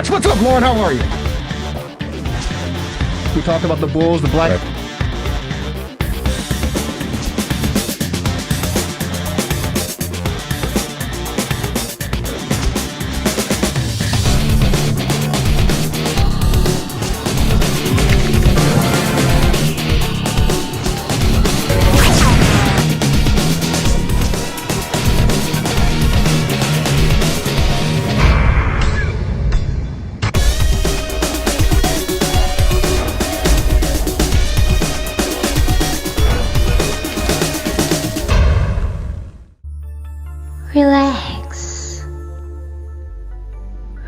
Cubs-Sox. What's up, Lauren? How are you? We talked about the Bulls, the Black... Right. Relax,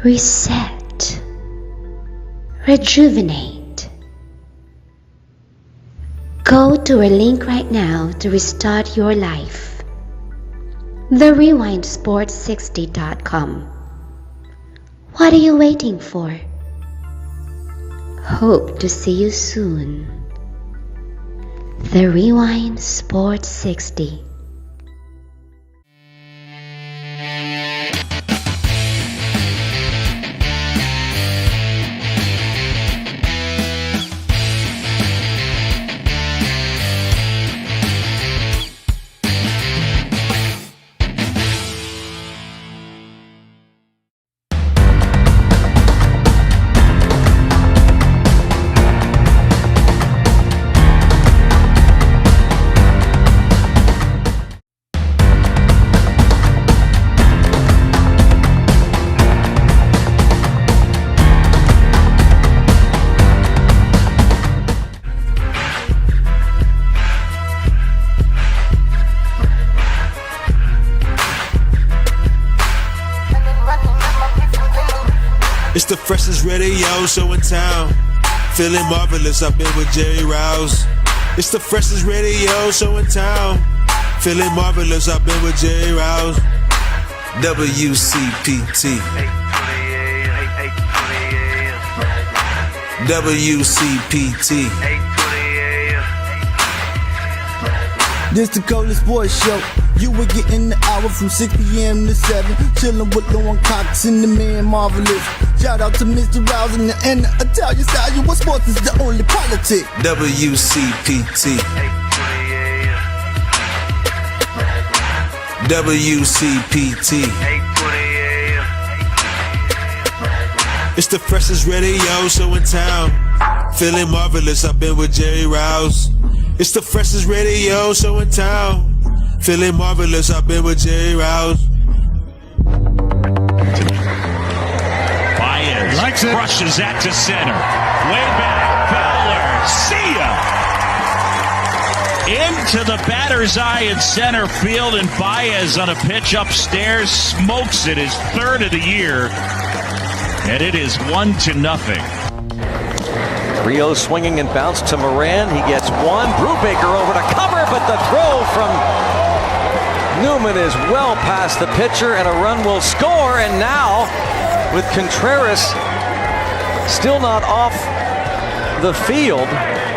reset, rejuvenate. Go to our link right now to restart your life. TheRewindSports60.com. What are you waiting for? Hope to see you soon. The Rewind Sports 60. It's the freshest radio show in town. Feeling marvelous, I've been with Jerry Rouse. It's the freshest radio show in town. Feeling marvelous, I've been with Jerry Rouse. WCPT. WCPT. This the coldest boys show. You were getting the hour from 6 p.m. to 7. Chillin' with Lauren Cox and the man Marvelous. Shout out to Mr. Rouse and the Italian style. You what sports is the only politic. WCPT. WCPT. It's the freshest radio show in town. Feeling marvelous, I've been with Jerry Rouse. It's the freshest radio show in town. Feeling marvelous, I've been with Jerry Rouse. Baez likes it. Brushes that to center. Way back, Fowler. See ya! Into the batter's eye in center field, and Baez on a pitch upstairs smokes it, his third of the year. And it is 1-0. Rio swinging and bounce to Moran. He gets one. Brubaker over to cover, but the throw from Newman is well past the pitcher, and a run will score. And now, with Contreras still not off the field,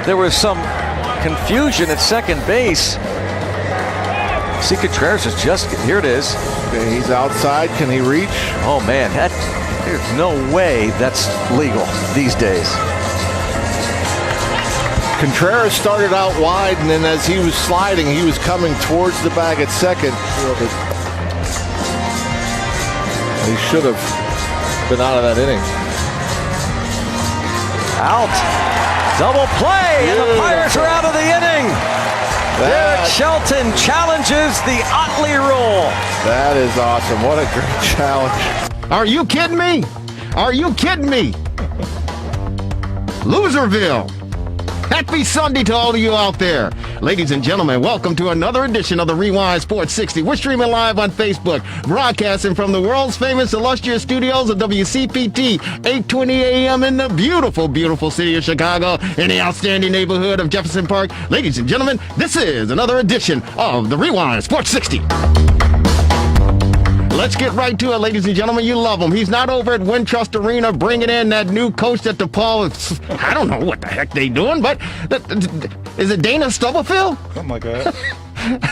there was some confusion at second base. See, Contreras is just, here it is. Okay, he's outside. Can he reach? Oh man, there's no way that's legal these days. Contreras started out wide, and then as he was sliding, he was coming towards the bag at second. He should have been out of that inning. Out. Double play, and the Pirates are out of the inning. Derek Shelton challenges the Otley rule. That is awesome. What a great challenge. Are you kidding me? Are you kidding me? Loserville. Happy Sunday to all of you out there. Ladies and gentlemen, welcome to another edition of the Rewind Sports 60. We're streaming live on Facebook, broadcasting from the world's famous illustrious studios of WCPT, 820 AM in the beautiful, beautiful city of Chicago, in the outstanding neighborhood of Jefferson Park. Ladies and gentlemen, this is another edition of the Rewind Sports 60. Let's get right to it, ladies and gentlemen. You love him. He's not over at Wintrust Arena bringing in that new coach that DePaul. I don't know what the heck they doing, but is it Dana Stubblefield? Something like that.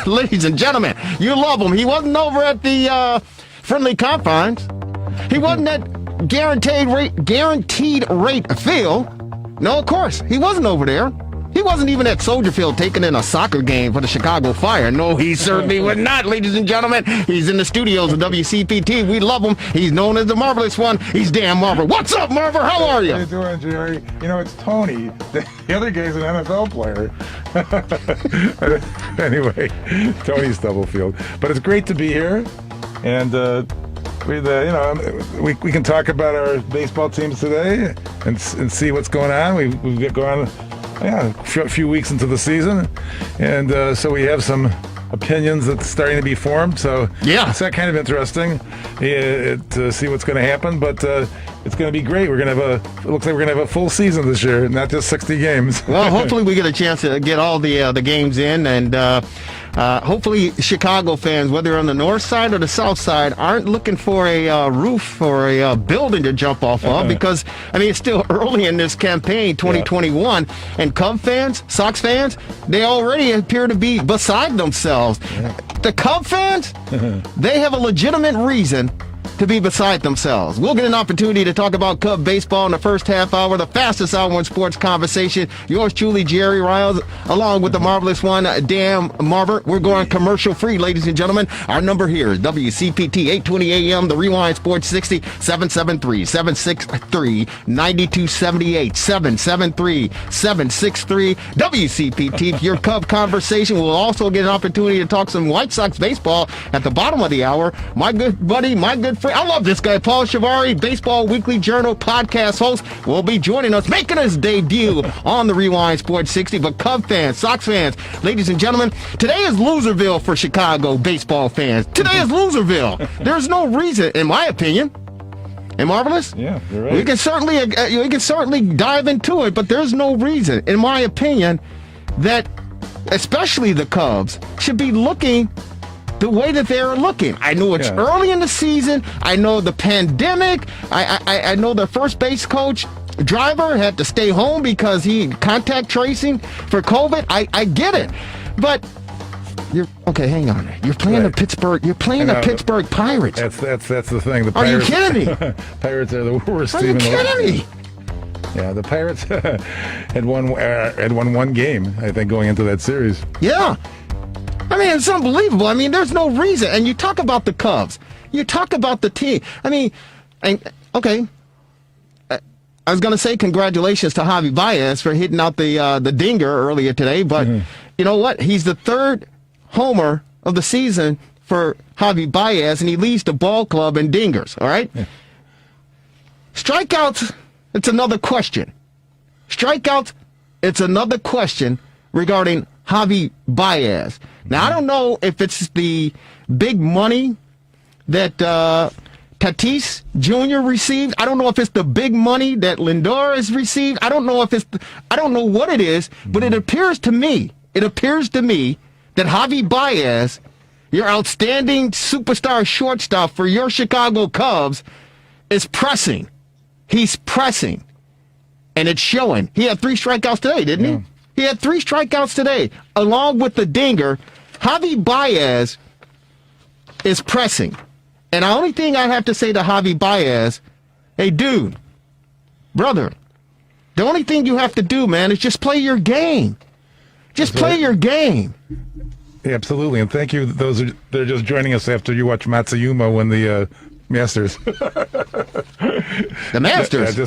Ladies and gentlemen, you love him. He wasn't over at the friendly confines. He wasn't at guaranteed rate Phil. No, of course, he wasn't over there. He wasn't even at Soldier Field taking in a soccer game for the Chicago Fire. No, he certainly would not, ladies and gentlemen. He's in the studios of WCPT. We love him. He's known as the Marvelous One. He's Dan Marver. What's up, Marver? How are you? How you doing, Jerry? You know, it's Tony. The other guy's an NFL player. Anyway, Tony Stubblefield. But it's great to be here. And we can talk about our baseball teams today and see what's going on. We've got going a few weeks into the season, and so we have some opinions that's starting to be formed. So yeah, it's kind of interesting to see what's going to happen. But it's going to be great. We're going to have it looks like we're going to have a full season this year, not just 60 games. Well, hopefully we get a chance to get all the games in, and hopefully Chicago fans, whether on the north side or the south side, aren't looking for a roof or a building to jump off of, because, I mean, it's still early in this campaign, 2021, and Cub fans, Sox fans, they already appear to be beside themselves. The Cub fans, they have a legitimate reason to be beside themselves. We'll get an opportunity to talk about Cub baseball in the first half hour, the fastest hour in sports conversation. Yours truly, Jerry Riles, along with the Marvelous One, Dan Marver. We're going commercial free, ladies and gentlemen. Our number here is WCPT 820 AM, the Rewind Sports 60, 773-763-9278, 773-763 WCPT. Your Cub conversation. We'll also get an opportunity to talk some White Sox baseball at the bottom of the hour. My good buddy, my good friend, I love this guy, Paul Shivari, Baseball Weekly Journal podcast host, will be joining us, making his debut on the Rewind Sports 60. But Cub fans, Sox fans, ladies and gentlemen, today is Loserville for Chicago baseball fans. Today is Loserville. There's no reason, in my opinion, and Marvelous? Yeah, you're right. We can certainly dive into it, but there's no reason, in my opinion, that especially the Cubs should be looking the way that they're looking. I know it's early in the season. I know the pandemic. I know their first base coach, Driver, had to stay home because he contact tracing for COVID. I get it. But you're okay, hang on. You're playing the Pittsburgh Pirates. That's the thing. The Pirates, are you kidding me? Pirates are the worst Are team you in the kidding me? Yeah, the Pirates had won one game, I think, going into that series. Yeah. I mean, it's unbelievable. I mean, there's no reason. And you talk about the Cubs. You talk about the team. I mean, okay. I was going to say congratulations to Javi Baez for hitting out the dinger earlier today. But you know what? He's the third homer of the season for Javi Baez, and he leads the ball club in dingers. All right? Yeah. Strikeouts, it's another question. Strikeouts, it's another question regarding Javi Baez. Now, I don't know if it's the big money that Tatis Jr. received. I don't know if it's the big money that Lindor has received. I don't know what it is, but it appears to me that Javi Baez, your outstanding superstar shortstop for your Chicago Cubs, is pressing. He's pressing. And it's showing. He had 3 strikeouts today, didn't he? He had 3 strikeouts today, along with the dinger. Javi Baez is pressing. And the only thing I have to say to Javi Baez, hey, dude, brother, the only thing you have to do, man, is just play your game. Just play your game. Yeah, absolutely. And thank you, those that are just joining us after you watch Matsuyama win the Masters. The Masters?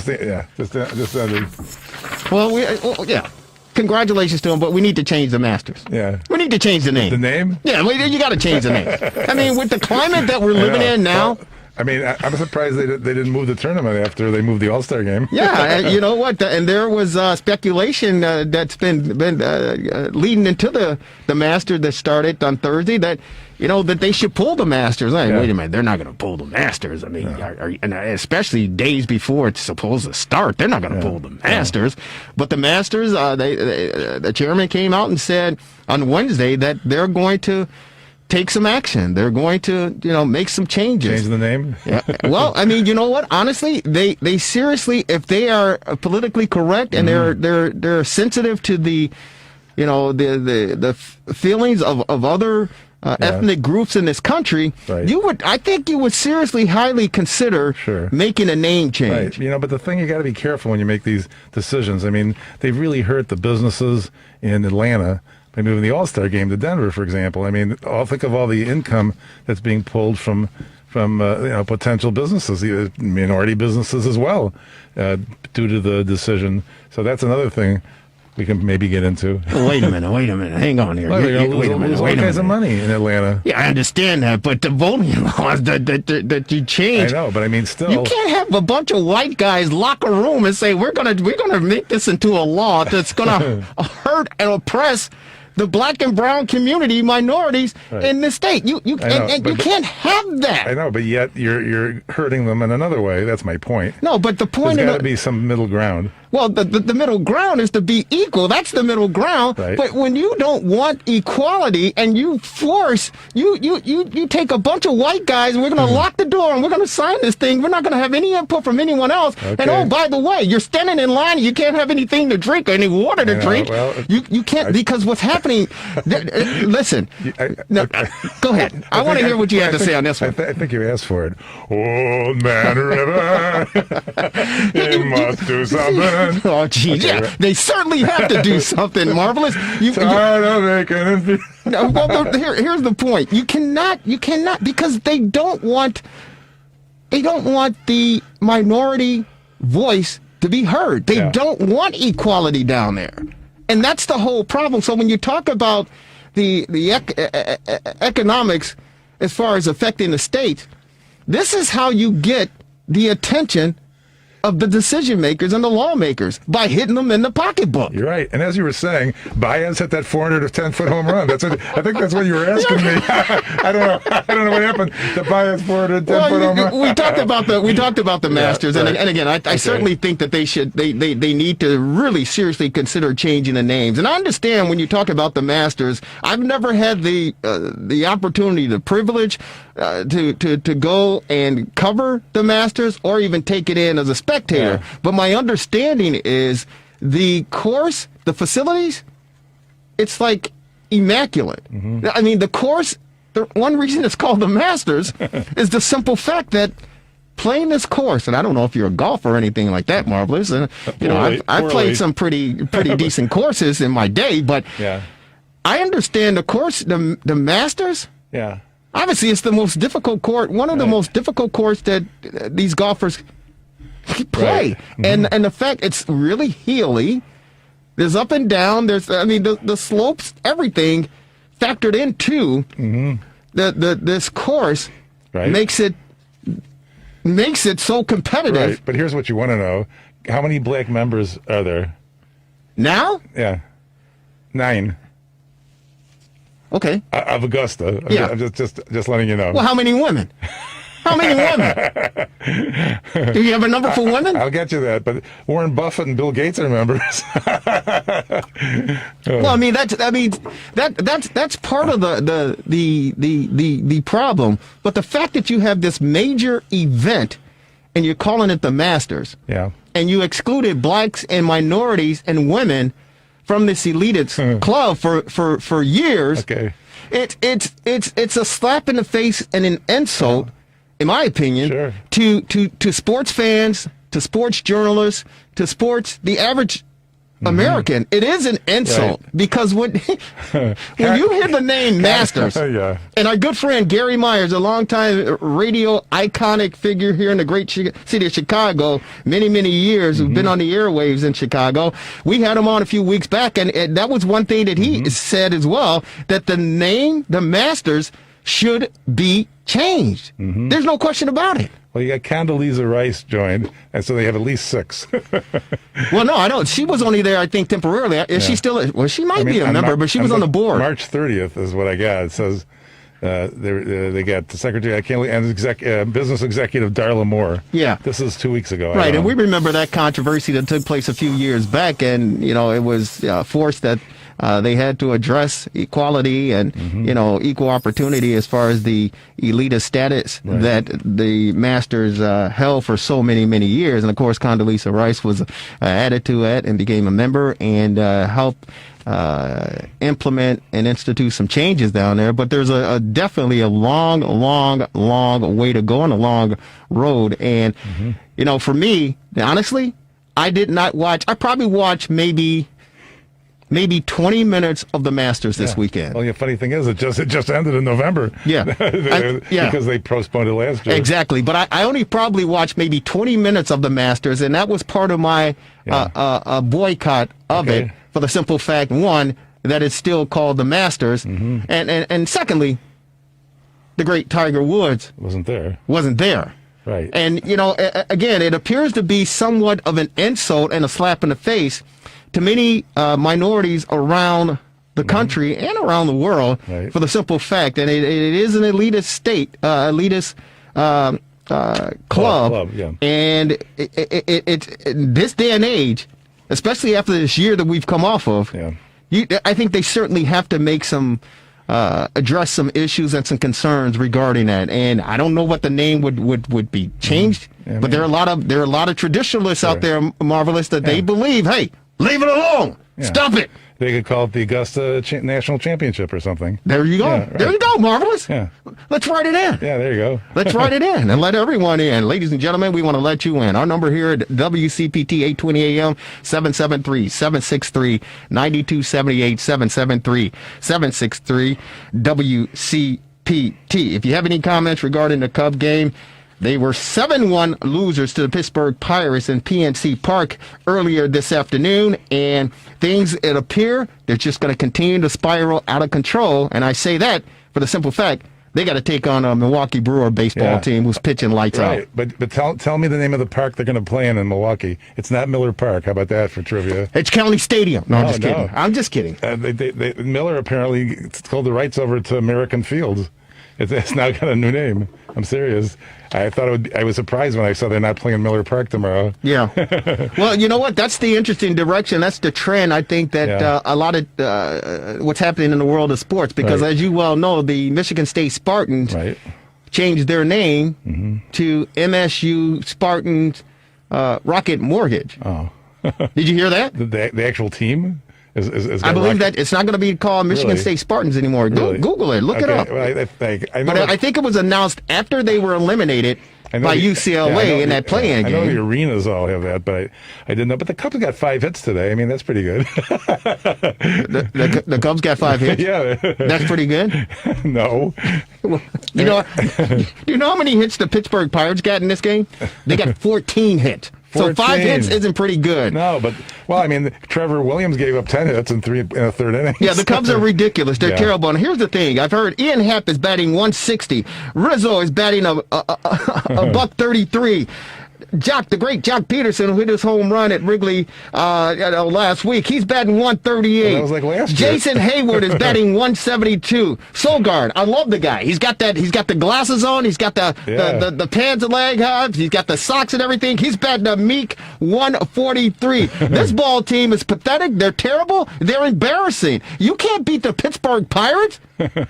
Well, yeah. Congratulations to him, but we need to change the Masters. Yeah. We need to change the name. The name? Yeah, you got to change the name. I mean, with the climate that we're living in now. Well, I mean, I'm surprised they didn't move the tournament after they moved the All-Star game. Yeah, you know what? And there was speculation that's been leading into the Masters that started on Thursday that, you know, that they should pull the Masters. Wait a minute, they're not going to pull the Masters. I mean, and especially days before it's supposed to start, they're not going to pull the Masters. But the Masters, the chairman came out and said on Wednesday that they're going to take some action. They're going to, make some changes. Change the name? Yeah. Well, I mean, you know what? Honestly, they seriously, if they are politically correct and they're sensitive to the, the feelings of other ethnic groups in this country, Right. I think you would seriously, highly consider making a name change. Right. But the thing, you got to be careful when you make these decisions. I mean, they've really hurt the businesses in Atlanta by moving the All-Star game to Denver, for example. I mean, think of all the income that's being pulled from potential businesses, minority businesses as well, due to the decision. So that's another thing we can maybe get into. Wait a minute. Hang on here. Well, Wait a minute. all kinds of money in Atlanta. Yeah, I understand that, but the voting laws that you change. I know, but I mean, still, you can't have a bunch of white guys lock a room and say we're gonna make this into a law that's gonna hurt and oppress the black and brown community, minorities in the state. You can't have that. I know, but yet you're hurting them in another way. That's my point. No, but the point there's got to be some middle ground. Well, the middle ground is to be equal. That's the middle ground. Right. But when you don't want equality and you force, you take a bunch of white guys and we're going to lock the door and we're going to sign this thing. We're not going to have any input from anyone else. Okay. And oh, by the way, you're standing in line and you can't have anything to drink or any water to drink. Well, you can't because what's happening. Listen, go ahead. I want to hear what you have to say on this one. I think you asked for it. Old Man River, you must do something. Oh, geez. Okay, Yeah, right. they certainly have to do something marvelous. Tired of making it. No, well, here's the point. You cannot, because they don't want the minority voice to be heard. They don't want equality down there. And that's the whole problem. So when you talk about the economics as far as affecting the state, this is how you get the attention of the decision makers and the lawmakers, by hitting them in the pocketbook. You're right. And as you were saying, Baez hit that 410-foot home run. I think that's what you were asking me. I don't know what happened. The Baez 410-foot home run. We talked about the Masters, right. and again, I certainly think that they need to really seriously consider changing the names. And I understand when you talk about the Masters, I've never had the opportunity, the privilege to go and cover the Masters or even take it in as a spectator. But my understanding is the course, the facilities, it's like immaculate. Mm-hmm. I mean, the course, the one reason it's called the Masters is the simple fact that playing this course, and I don't know if you're a golfer or anything like that, Marvelous, and I've played some pretty decent courses in my day, but I understand the course, the Masters. Yeah. Obviously, it's the most difficult court, one of the most difficult courts that these golfers play. Right. Mm-hmm. And the fact it's really hilly. There's up and down. There's, the slopes, everything factored into this course makes it so competitive. Right. But here's what you want to know: how many black members are there now? Yeah, 9. Okay. Of Augusta. Yeah. I'm just letting you know. Well, how many women? How many women? Do you have a number for women? I'll get you that. But Warren Buffett and Bill Gates are members. Well, I mean that's part of the problem. But the fact that you have this major event and you're calling it the Masters, and you excluded blacks and minorities and women from this elitist club for years. Okay. It's a slap in the face and an insult, in my opinion, to sports fans, to sports journalists, to the average American. It is an insult because when you hear the name Masters, and our good friend Gary Myers, a longtime radio iconic figure here in the great city of Chicago, many years, who've been on the airwaves in Chicago, we had him on a few weeks back, and that was one thing that he said as well, that the name, the Masters, should be changed. There's no question about it. Well, you got Condoleezza Rice joined, and so they have at least 6. Well, no, I don't. She was only there, I think, temporarily. Is she still? Well, she might be a member, but she was on the board. March 30th is what I got. It says they got the secretary, and business executive Darla Moore. Yeah, this is 2 weeks ago. Right, and we remember that controversy that took place a few years back, and it was forced that they had to address equality and equal opportunity as far as the elitist status that the Masters held for so many years. And of course, Condoleezza Rice was added to it and became a member and helped implement and institute some changes down there. But there's definitely a long way to go and a long road. And, for me, honestly, I did not watch. I probably watched maybe 20 minutes of the Masters this weekend. Well, the funny thing is, it just ended in November. Yeah. Because they postponed it last year. Exactly. But I only probably watched maybe 20 minutes of the Masters, and that was part of my boycott of it, for the simple fact, one, that it's still called the Masters, and secondly, the great Tiger Woods wasn't there. Right. And, again, it appears to be somewhat of an insult and a slap in the face to many minorities around the country and around the world, for the simple fact that it is an elitist state, club, and it this day and age, especially after this year that we've come off of, I think they certainly have to make some address some issues and some concerns regarding that. And I don't know what the name would be changed, but there are a lot of traditionalists out there, Marvelous, that they believe, hey, leave it alone. Stop it. They could call it the Augusta National Championship or something. There you go. Yeah, right. There you go, Marvelous. Yeah. Let's write it in. Yeah, there you go. Let's write it in and let everyone in. Ladies and gentlemen, we want to let you in. Our number here at WCPT 820 AM, 773-763-9278, 773-763 WCPT. If you have any comments regarding the Cub game, they were 7-1 losers to the Pittsburgh Pirates in PNC Park earlier this afternoon, and things, it appear, they're just going to continue to spiral out of control. And I say that for the simple fact, they got to take on a Milwaukee Brewer baseball team who's pitching lights out. But tell me the name of the park they're going to play in Milwaukee. It's not Miller Park. How about that for trivia? It's County Stadium. No, I'm just kidding. I'm just kidding. Miller apparently sold the rights over to American Fields. It's now got a new name. I'm serious. I was surprised when I saw they're not playing Miller Park tomorrow. Yeah. Well, you know what? That's the interesting direction. That's the trend. I think that a lot of what's happening in the world of sports, because as you well know, the Michigan State Spartans changed their name to MSU Spartans Rocket Mortgage. Oh. Did you hear that? The actual team? I believe that it's not going to be called Michigan State Spartans anymore. Google it. Look it up. Well, I think it was announced after they were eliminated by UCLA in that play-in game. I know the arenas all have that, but I didn't know. But the Cubs got 5 hits today. I mean, that's pretty good. The Cubs got 5 hits? Yeah. That's pretty good? No. Do you know how many hits the Pittsburgh Pirates got in this game? They got 14 hits. 14. So 5 hits isn't pretty good. No, but, Trevor Williams gave up 10 hits in a third inning. Yeah, the Cubs are ridiculous. They're terrible. And here's the thing. I've heard Ian Happ is batting 160. Rizzo is batting a $133. The great Jock Peterson, who hit his home run at Wrigley last week, he's batting 138. Well, that was like last year. Jason Hayward is batting 172. Sogard, I love the guy. He's got the glasses on. He's got the pants and leg hubs. He's got the socks and everything. He's batting a meek 143. This ball team is pathetic. They're terrible. They're embarrassing. You can't beat the Pittsburgh Pirates.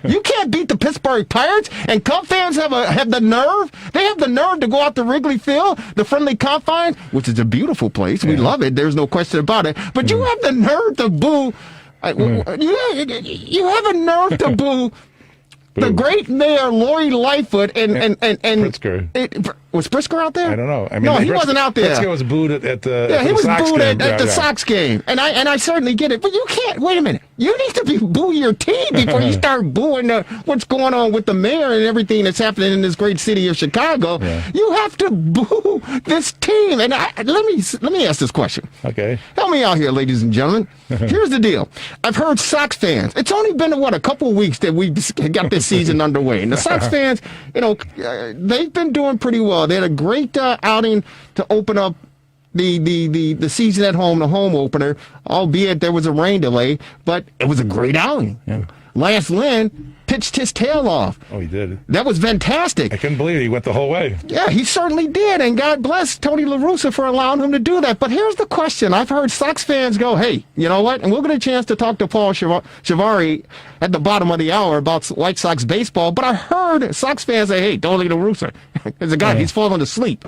You can't beat the Pittsburgh Pirates, and Cub fans have the nerve. They have the nerve to go out to Wrigley Field, the friendly confines, which is a beautiful place. We love it. There's no question about it. But you have the nerve to boo. You have a nerve to boo the great mayor Lori Lightfoot and Pritzker. Was Pritzker out there? I don't know. No, he wasn't out there. Pritzker was booed at the he was Sox booed game. at the Sox game, and I certainly get it. But you can't. Wait a minute. You need to boo your team before you start booing what's going on with the mayor and everything that's happening in this great city of Chicago. Yeah. You have to boo this team. And let me ask this question. Okay. Help me out here, ladies and gentlemen. Here's the deal. I've heard Sox fans. It's only been a couple of weeks that we got this season underway, and the Sox fans, they've been doing pretty well. They had a great outing to open up the season at home, the home opener, albeit there was a rain delay, but it was a great outing. Yeah. Lance Lynn pitched his tail off. Oh, he did. That was fantastic. I couldn't believe it. He went the whole way. Yeah, he certainly did, and God bless Tony La Russa for allowing him to do that. But here's the question. I've heard Sox fans go, hey, you know what? And we'll get a chance to talk to Paul Shivari at the bottom of the hour about White Sox baseball, but I heard Sox fans say, hey, Tony La Russa, there's a guy, he's falling asleep.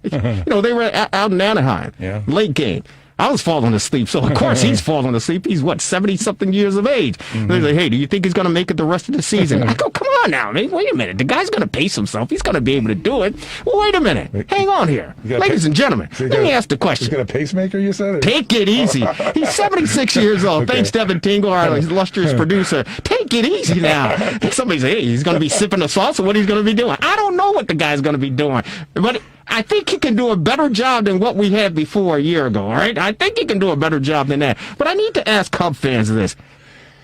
They were out in Anaheim, late game. I was falling asleep, so of course he's falling asleep. He's, 70-something years of age. They're like, hey, do you think he's going to make it the rest of the season? I go, come on now, man. Wait a minute. The guy's going to pace himself. He's going to be able to do it. Well, wait a minute. Hang on here. Ladies and gentlemen, let me ask the question. He's got a pacemaker, you said? Take it easy. He's 76 years old. Okay. Thanks, Devin Tingle, our illustrious producer. Take it easy now. Somebody say, hey, he's going to be sipping the sauce, or what he's going to be doing. I don't know what the guy's going to be doing. But I think he can do a better job than what we had before a year ago, all right? I think he can do a better job than that. But I need to ask Cub fans this.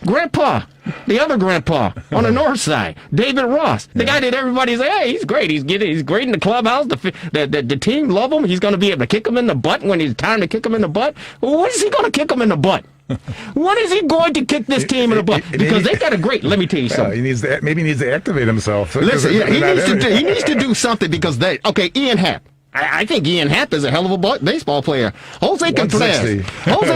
Grandpa, the other grandpa on the north side, David Ross, the guy that everybody's like, hey, he's great. He's great in the clubhouse. The team love him. He's going to be able to kick him in the butt when it's time to kick him in the butt. Well, when is he going to kick him in the butt? When is he going to kick this team in the butt? Because they got a great. Let me tell you something. Maybe he needs to activate himself. Listen, he needs to do something because Ian Happ. I think Ian Happ is a hell of a baseball player. Jose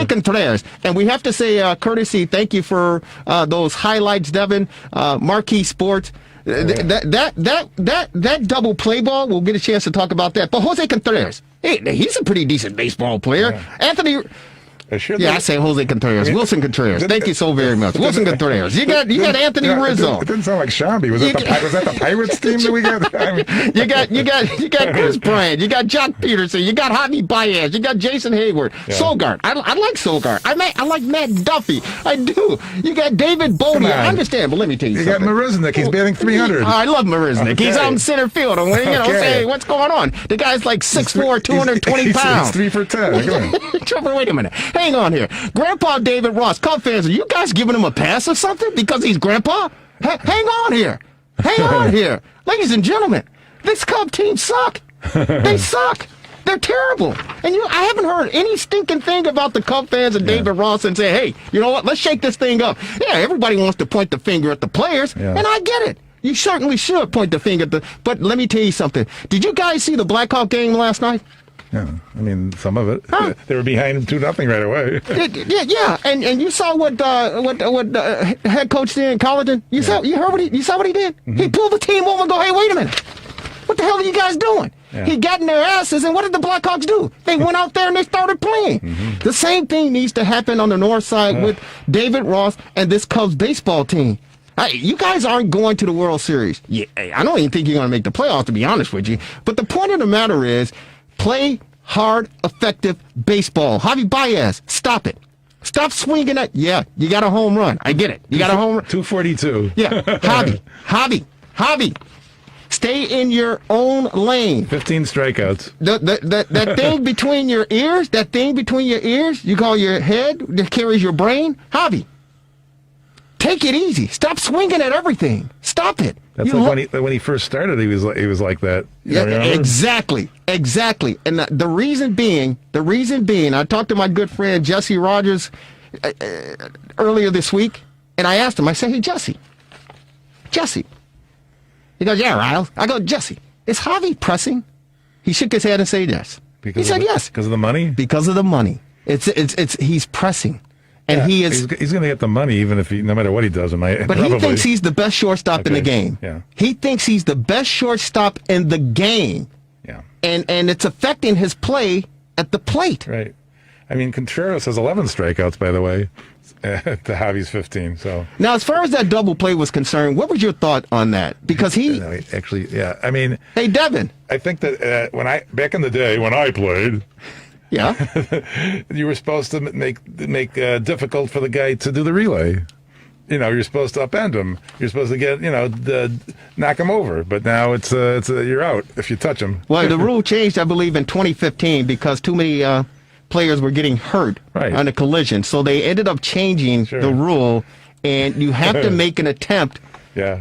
Contreras. And we have to say courtesy, thank you for those highlights, Devin. Marquee Sports. That double play ball, we'll get a chance to talk about that. But Jose Contreras, he's a pretty decent baseball player. Yeah. Anthony... I say Jose Contreras. Wilson Contreras. Thank you so very much. Wilson Contreras. You got Anthony Rizzo. It didn't sound like Shambi. Was that the Pirates team that we got? I mean, you got Chris Bryant. You got Jock Peterson. You got Javi Baez. You got Jason Hayward. Yeah. Sogard. I like Sogard. I like Matt Duffy. I do. You got David Bodie. I understand, but let me tell you something. You got Marisnik. He's batting 300. I love Marisnik. Okay. He's out in center field. Say, what's going on? The guy's like 6'4", 220 pounds. He's 3 for 10. Trevor, wait a minute. Hang on here. Grandpa David Ross, Cub fans, are you guys giving him a pass or something because he's Grandpa? Hang on here. Hang on here. Ladies and gentlemen, this Cub team suck. They suck. They're terrible. And I haven't heard any stinking thing about the Cub fans and David Ross and say, hey, you know what, let's shake this thing up. Yeah, everybody wants to point the finger at the players, and I get it. You certainly should point the finger at but let me tell you something. Did you guys see the Blackhawk game last night? Yeah, I mean, some of it. Huh? They were behind 2-0 right away. Yeah. And you saw what head coach did in Colleton? You saw what he did? Mm-hmm. He pulled the team over and go, hey, wait a minute. What the hell are you guys doing? Yeah. He got in their asses, and what did the Blackhawks do? They went out there and they started playing. Mm-hmm. The same thing needs to happen on the north side with David Ross and this Cubs baseball team. You guys aren't going to the World Series. Yeah, I don't even think you're going to make the playoffs, to be honest with you. But the point of the matter is, play hard, effective baseball. Javi Baez, stop it. Stop swinging it. Yeah, you got a home run. I get it. You got a home run. 242. Yeah, Javi. Stay in your own lane. 15 strikeouts. That thing between your ears, you call your head, that carries your brain. Javi, take it easy. Stop swinging at everything. Stop it. That's like when he first started, he was like that. Yeah, exactly. And the reason being, I talked to my good friend Jesse Rogers earlier this week, and I asked him. I said, "Hey, Jesse." He goes, "Yeah, Riles." I go, "Jesse, is Javi pressing?" He shook his head and said, "Yes." He said, "Yes." Because of the money. Because of the money. He's pressing. And he's going to get the money even if no matter what he does. But he thinks he's the best shortstop in the game. Yeah. He thinks he's the best shortstop in the game. Yeah. And it's affecting his play at the plate. Right. I mean, Contreras has 11 strikeouts, by the way, to Javi's 15. So now, as far as that double play was concerned, what was your thought on that? Because I mean, hey, Devin, I think that back in the day when I played. Yeah, you were supposed to make difficult for the guy to do the relay. You're supposed to upend him. You're supposed to get knock him over. But now it's you're out if you touch him. Well, the rule changed, I believe, in 2015 because too many players were getting hurt on a collision. So they ended up changing the rule, and you have to make an attempt. Yeah.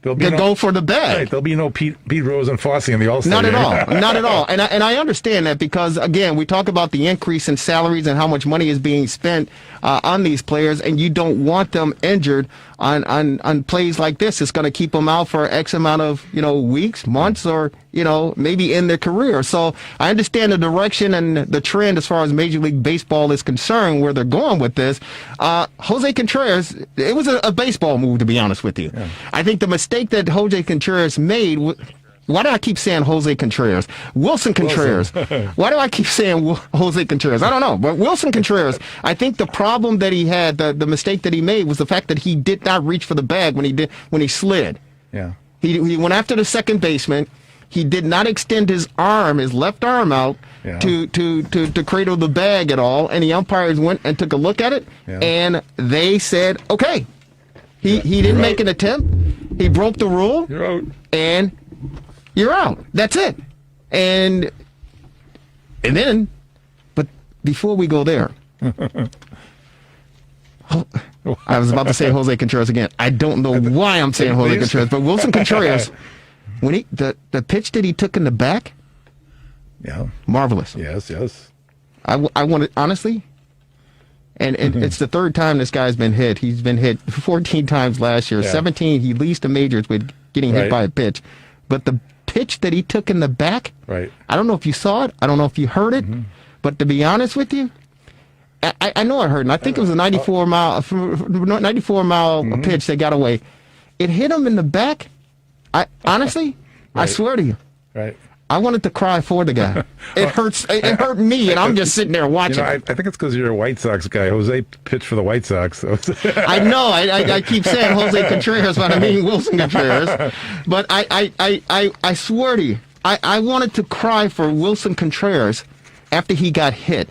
Go for the bag. Right, there'll be no Pete Rose and Fosse in the All-Star game. Not at all. And I understand that because, again, we talk about the increase in salaries and how much money is being spent on these players, and you don't want them injured on plays like this. It's going to keep them out for X amount of weeks, months, or maybe in their career. So I understand the direction and the trend as far as Major League Baseball is concerned, where they're going with this. Jose Contreras, it was a baseball move, to be honest with you. Yeah. I think the mistake that Jose Contreras made Why do I keep saying Jose Contreras? Wilson Contreras. Why do I keep saying Jose Contreras? I don't know. But Wilson Contreras, I think the problem that he had, the mistake that he made was the fact that he did not reach for the bag when he slid. Yeah. He went after the second baseman. He did not extend his left arm out to cradle the bag at all. And the umpires went and took a look at it, and they said, okay. He didn't make an attempt. He broke the rule. You're out. And you're out. That's it. And then, but before we go there, I was about to say Jose Contreras again. I don't know why I'm saying Jose Contreras, but Wilson Contreras, when the pitch that he took in the back, marvelous. Yes. I wanted, honestly, and it's the third time this guy's been hit. He's been hit 14 times last year. 17, he leads the majors with getting hit by a pitch. But the pitch that he took in the back, I don't know if you saw it. I don't know if you heard it. But to be honest with you, I know I heard, and I think it was a 94 mile pitch that got away. It hit him in the back. Honestly, I swear to you, I wanted to cry for the guy. It hurts. It hurt me, and I'm just sitting there watching. I think it's because you're a White Sox guy. Jose pitched for the White Sox. So. I know. I keep saying Jose Contreras, but I mean Wilson Contreras. But I swear to you, I wanted to cry for Wilson Contreras after he got hit.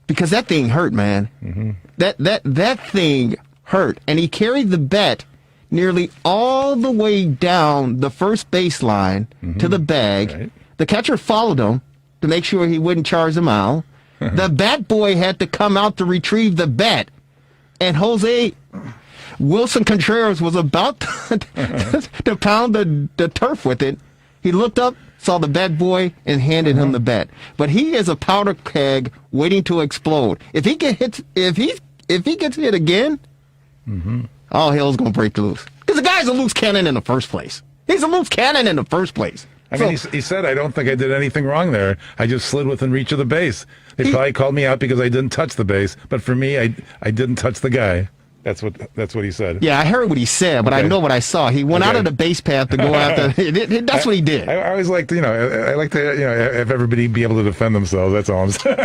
Because that thing hurt, man. That thing hurt. And he carried the bat nearly all the way down the first baseline to the bag. The catcher followed him to make sure he wouldn't charge him out. The bat boy had to come out to retrieve the bat. And Wilson Contreras was about to pound the turf with it. He looked up, saw the bat boy, and handed him the bat. But he is a powder keg waiting to explode. If he gets hit again, all hell's gonna break loose. Because the guy's a loose cannon in the first place. He's a loose cannon in the first place. I mean, he said, I don't think I did anything wrong there. I just slid within reach of the base. They probably called me out because I didn't touch the base. But for me, I didn't touch the guy. That's what he said. Yeah, I heard what he said, but I know what I saw. He went out of the base path to go after. That's what he did. I always like to, I like to, have everybody be able to defend themselves. That's all I'm saying.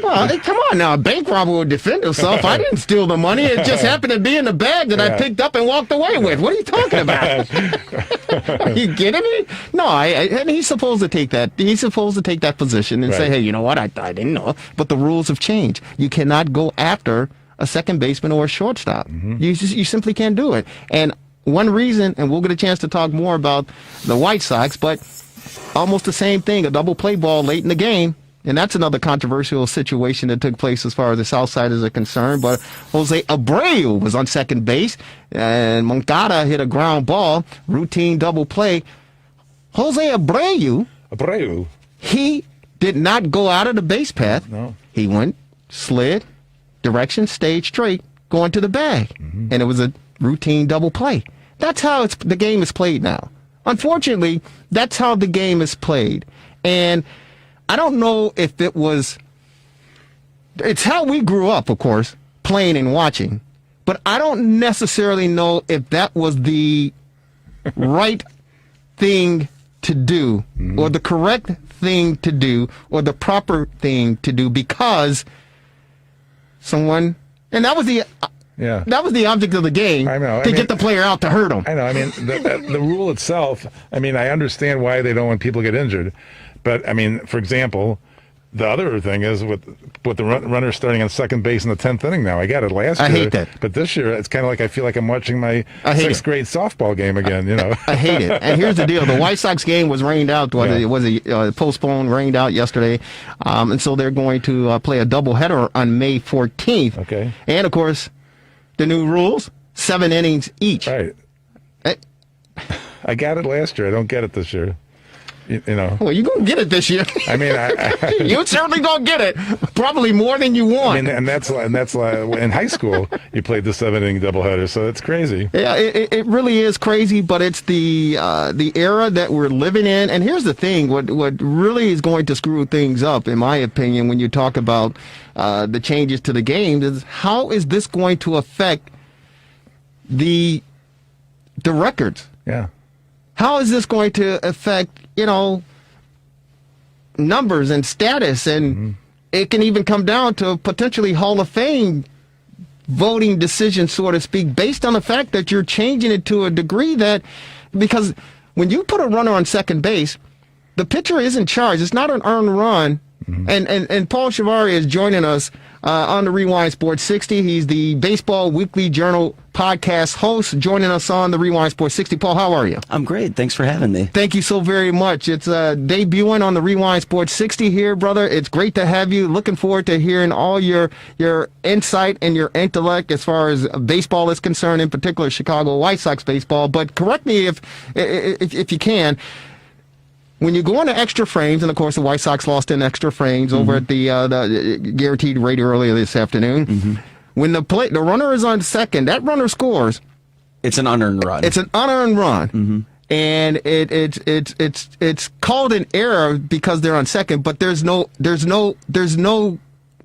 Well, come on now. A bank robber would defend himself. I didn't steal the money. It just happened to be in the bag that I picked up and walked away with. What are you talking about? Are you kidding me? No, and he's supposed to take that. He's supposed to take that position and say, hey, you know what? I didn't know. But the rules have changed. You cannot go after a second baseman or a shortstop. You simply can't do it. And one reason, and we'll get a chance to talk more about the White Sox, but almost the same thing, a double play ball late in the game. And that's another controversial situation that took place as far as the Southsiders are concerned. But Jose Abreu was on second base, and Moncada hit a ground ball, routine double play. Jose Abreu, he did not go out of the base path. No. He went, slid, direction, stayed straight, going to the bag. And it was a routine double play. That's how the game is played now. Unfortunately, that's how the game is played. And I don't know if it's how we grew up, of course, playing and watching. But I don't necessarily know if that was the right thing to do, or the correct thing to do, or the proper thing to do, because someone, and that was the object of the game. I know. Get the player out to hurt him. I know. I mean, the rule itself. I mean, I understand why they don't want people to get injured, but I mean, for example, the other thing is with the runner starting on second base in the 10th inning. Now I got it last year. I hate that. But this year, it's kind of like I feel like I'm watching my sixth grade softball game again. I hate it. And here's the deal: the White Sox game was rained out. It was postponed, rained out yesterday, and so they're going to play a doubleheader on May 14th. Okay. And of course, the new rules: 7 innings each. Right. I got it last year. I don't get it this year. Well, you're going to get it this year. I mean, you certainly don't get it. Probably more than you want. I mean, and that's in high school you played the 7-inning doubleheader, so it's crazy. Yeah, it really is crazy, but it's the era that we're living in. And here's the thing: what really is going to screw things up, in my opinion, when you talk about the changes to the game, is how is this going to affect the records? Yeah. How is this going to affect numbers and status, and it can even come down to potentially Hall of Fame voting decision, so to speak, based on the fact that you're changing it to a degree that, because when you put a runner on second base, the pitcher is in charge. It's not an earned run. And Paul Shivari is joining us on the Rewind Sports 60. He's the Baseball Weekly Journal podcast host, joining us on the Rewind Sports 60. Paul, how are you? I'm great. Thanks for having me. Thank you so very much. It's debuting on the Rewind Sports 60 here, brother. It's great to have you. Looking forward to hearing all your insight and your intellect as far as baseball is concerned, in particular Chicago White Sox baseball. But correct me if you can. When you go into extra frames, and of course the White Sox lost in extra frames over at the Guaranteed Rate earlier this afternoon. When the runner is on second, that runner scores. It's an unearned run. It's an unearned run, and it's called an error because they're on second. But there's no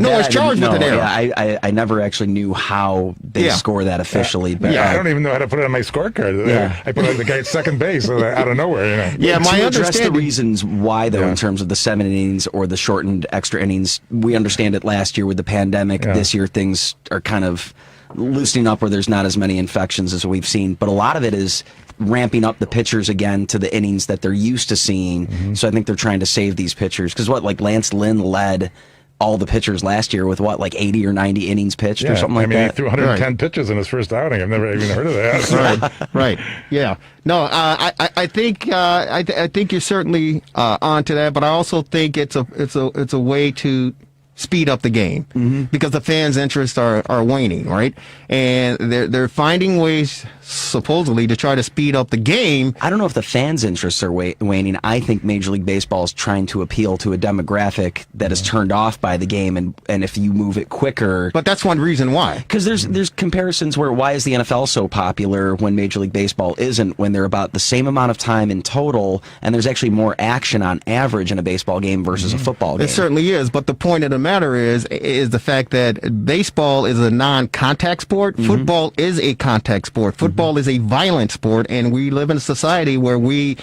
one's charged with an error. Yeah, I never actually knew how they score that officially. But I don't even know how to put it on my scorecard. I put it on the guy at second base out of nowhere. Yeah, my to address understanding. the reasons why, though, in terms of the 7 innings or the shortened extra innings, we understand it last year with the pandemic. This year things are kind of loosening up where there's not as many infections as we've seen. But a lot of it is ramping up the pitchers again to the innings that they're used to seeing. So I think they're trying to save these pitchers. Because Lance Lynn led all the pitchers last year with 80 or 90 innings pitched or something like that. He threw 110 pitches in his first outing. I've never even heard of that. Right. Yeah. No, I think you're certainly onto that, but I also think it's a way to speed up the game because the fans' interests are waning, right? And they're finding ways supposedly to try to speed up the game. I don't know if the fans' interests are waning. I think Major League Baseball is trying to appeal to a demographic that is turned off by the game, and if you move it quicker. But that's one reason why. Because there's comparisons where why is the NFL so popular when Major League Baseball isn't, when they're about the same amount of time in total, and there's actually more action on average in a baseball game versus a football game. It certainly is, but the point of the matter is the fact that baseball is a non-contact sport. Football is a contact sport. Football is a violent sport, and we live in a society where we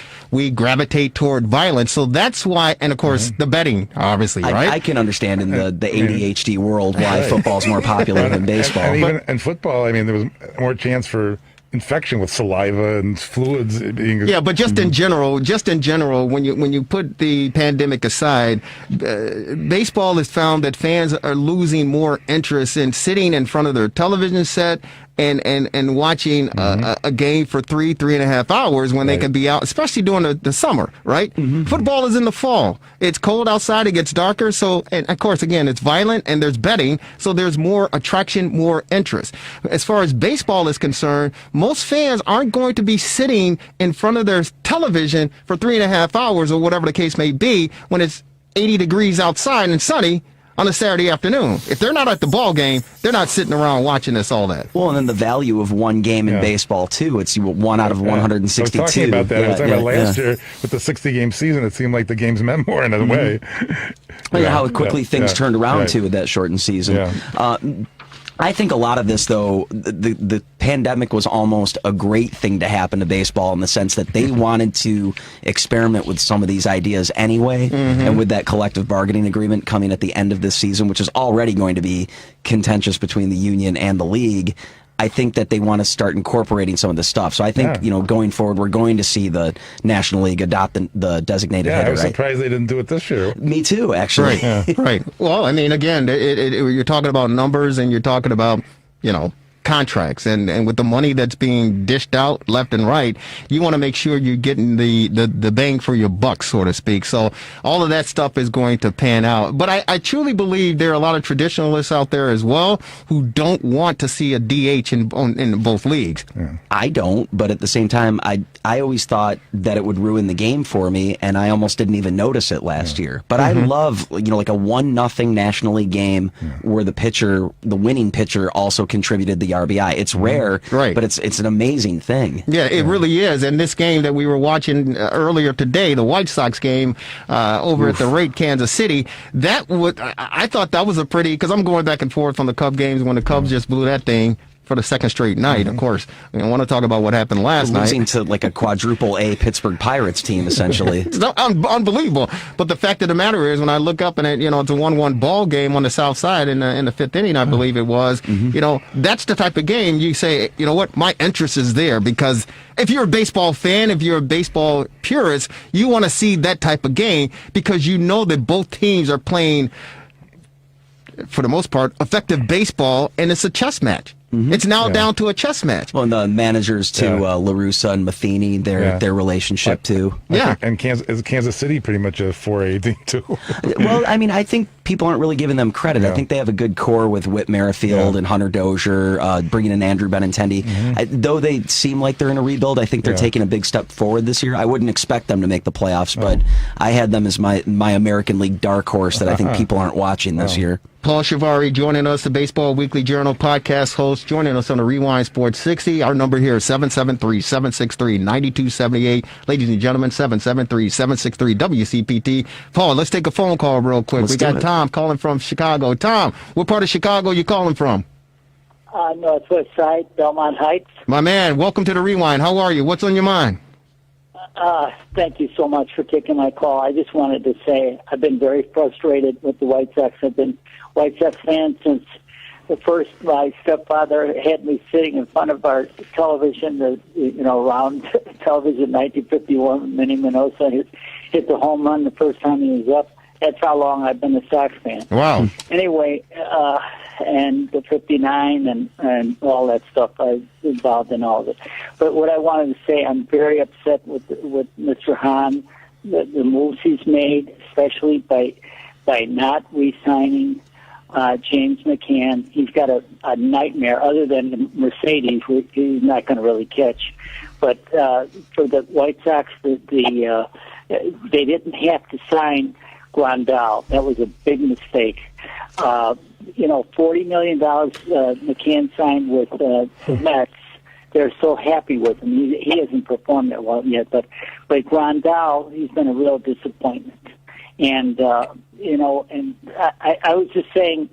gravitate toward violence. So that's why, and of course, the betting, obviously, right? I can understand in the ADHD world why football's more popular than baseball. And even in football, there was more chance for infection with saliva and fluids being. Yeah, but just in general, when you put the pandemic aside, baseball has found that fans are losing more interest in sitting in front of their television set and watching a game for 3.5 hours when they can be out, especially during the summer, right? Football is in the fall. It's cold outside. It gets darker. So, and of course, again, it's violent and there's betting. So there's more attraction, more interest. As far as baseball is concerned, most fans aren't going to be sitting in front of their television for 3.5 hours or whatever the case may be when it's 80 degrees outside and sunny on a Saturday afternoon. If they're not at the ball game, they're not sitting around watching this all that. Well, and then the value of one game in baseball, too. It's 1 out of 162. I was talking about that. I was talking about last year with the 60-game season. It seemed like the game's meant more in a way. How quickly things turned around, too, with that shortened season. I think a lot of this, though, the pandemic was almost a great thing to happen to baseball in the sense that they wanted to experiment with some of these ideas anyway. And with that collective bargaining agreement coming at the end of this season, which is already going to be contentious between the union and the league, I think that they want to start incorporating some of this stuff. So I think, going forward, we're going to see the National League adopt the designated hitter. I was surprised they didn't do it this year. Me too, actually. Right. Well, again, you're talking about numbers and you're talking about, contracts and with the money that's being dished out left and right, you want to make sure you're getting the bang for your buck, so to speak. So all of that stuff is going to pan out. But I truly believe there are a lot of traditionalists out there as well who don't want to see a DH in both leagues. I don't, but at the same time, I always thought that it would ruin the game for me, and I almost didn't even notice it last year. But I love, like a 1-0 National League game where the winning pitcher also contributed the RBI. It's rare, but it's an amazing thing. Yeah, it really is. And this game that we were watching earlier today, the White Sox game over at the Rate Kansas City, I thought that was a pretty, because I'm going back and forth on the Cub games when the Cubs just blew that thing for the second straight night. Of course, I want to talk about what happened last night. Losing to like a quadruple A Pittsburgh Pirates team, essentially. It's unbelievable. But the fact of the matter is, when I look up and it's a 1-1 ball game on the south side in the fifth inning, I believe it was. That's the type of game you say, you know what, my interest is there, because if you're a baseball fan, if you're a baseball purist, you want to see that type of game because you know that both teams are playing, for the most part, effective baseball, and it's a chess match. It's now down to a chess match. Well, and the managers too, La Russa and Matheny, their relationship too. And Kansas City pretty much a 4A team too. Well, I mean, I think people aren't really giving them credit. I think they have a good core with Whit Merrifield and Hunter Dozier, bringing in Andrew Benintendi. Though they seem like they're in a rebuild, I think they're taking a big step forward this year. I wouldn't expect them to make the playoffs, but I had them as my American League dark horse that I think people aren't watching this year. Paul Shivari joining us, the Baseball Weekly Journal podcast host, joining us on the Rewind Sports 60. Our number here is 773-763-9278. Ladies and gentlemen, 773-763-WCPT. Paul, let's take a phone call real quick. We got Tom calling from Chicago. Tom, what part of Chicago are you calling from? Northwest Side, Belmont Heights. My man, welcome to the Rewind. How are you? What's on your mind? Thank you so much for taking my call. I just wanted to say I've been very frustrated with the White Sox. I've been White Sox fan since the first. My stepfather had me sitting in front of our television, round television, 1951. Minnie Minoso hit the home run the first time he was up. That's how long I've been a Sox fan. Wow. Anyway, and the 59 and all that stuff, I was involved in all of it. But what I wanted to say, I'm very upset with Mr. Hahn, the moves he's made, especially by not re-signing James McCann. He's got a nightmare other than the Mercedes, which he's not going to really catch. But for the White Sox, they didn't have to sign Grandal. That was a big mistake. $40 million McCann signed with the Mets. They're so happy with him. He hasn't performed that well yet, but Grandal, he's been a real disappointment. And and I was just saying,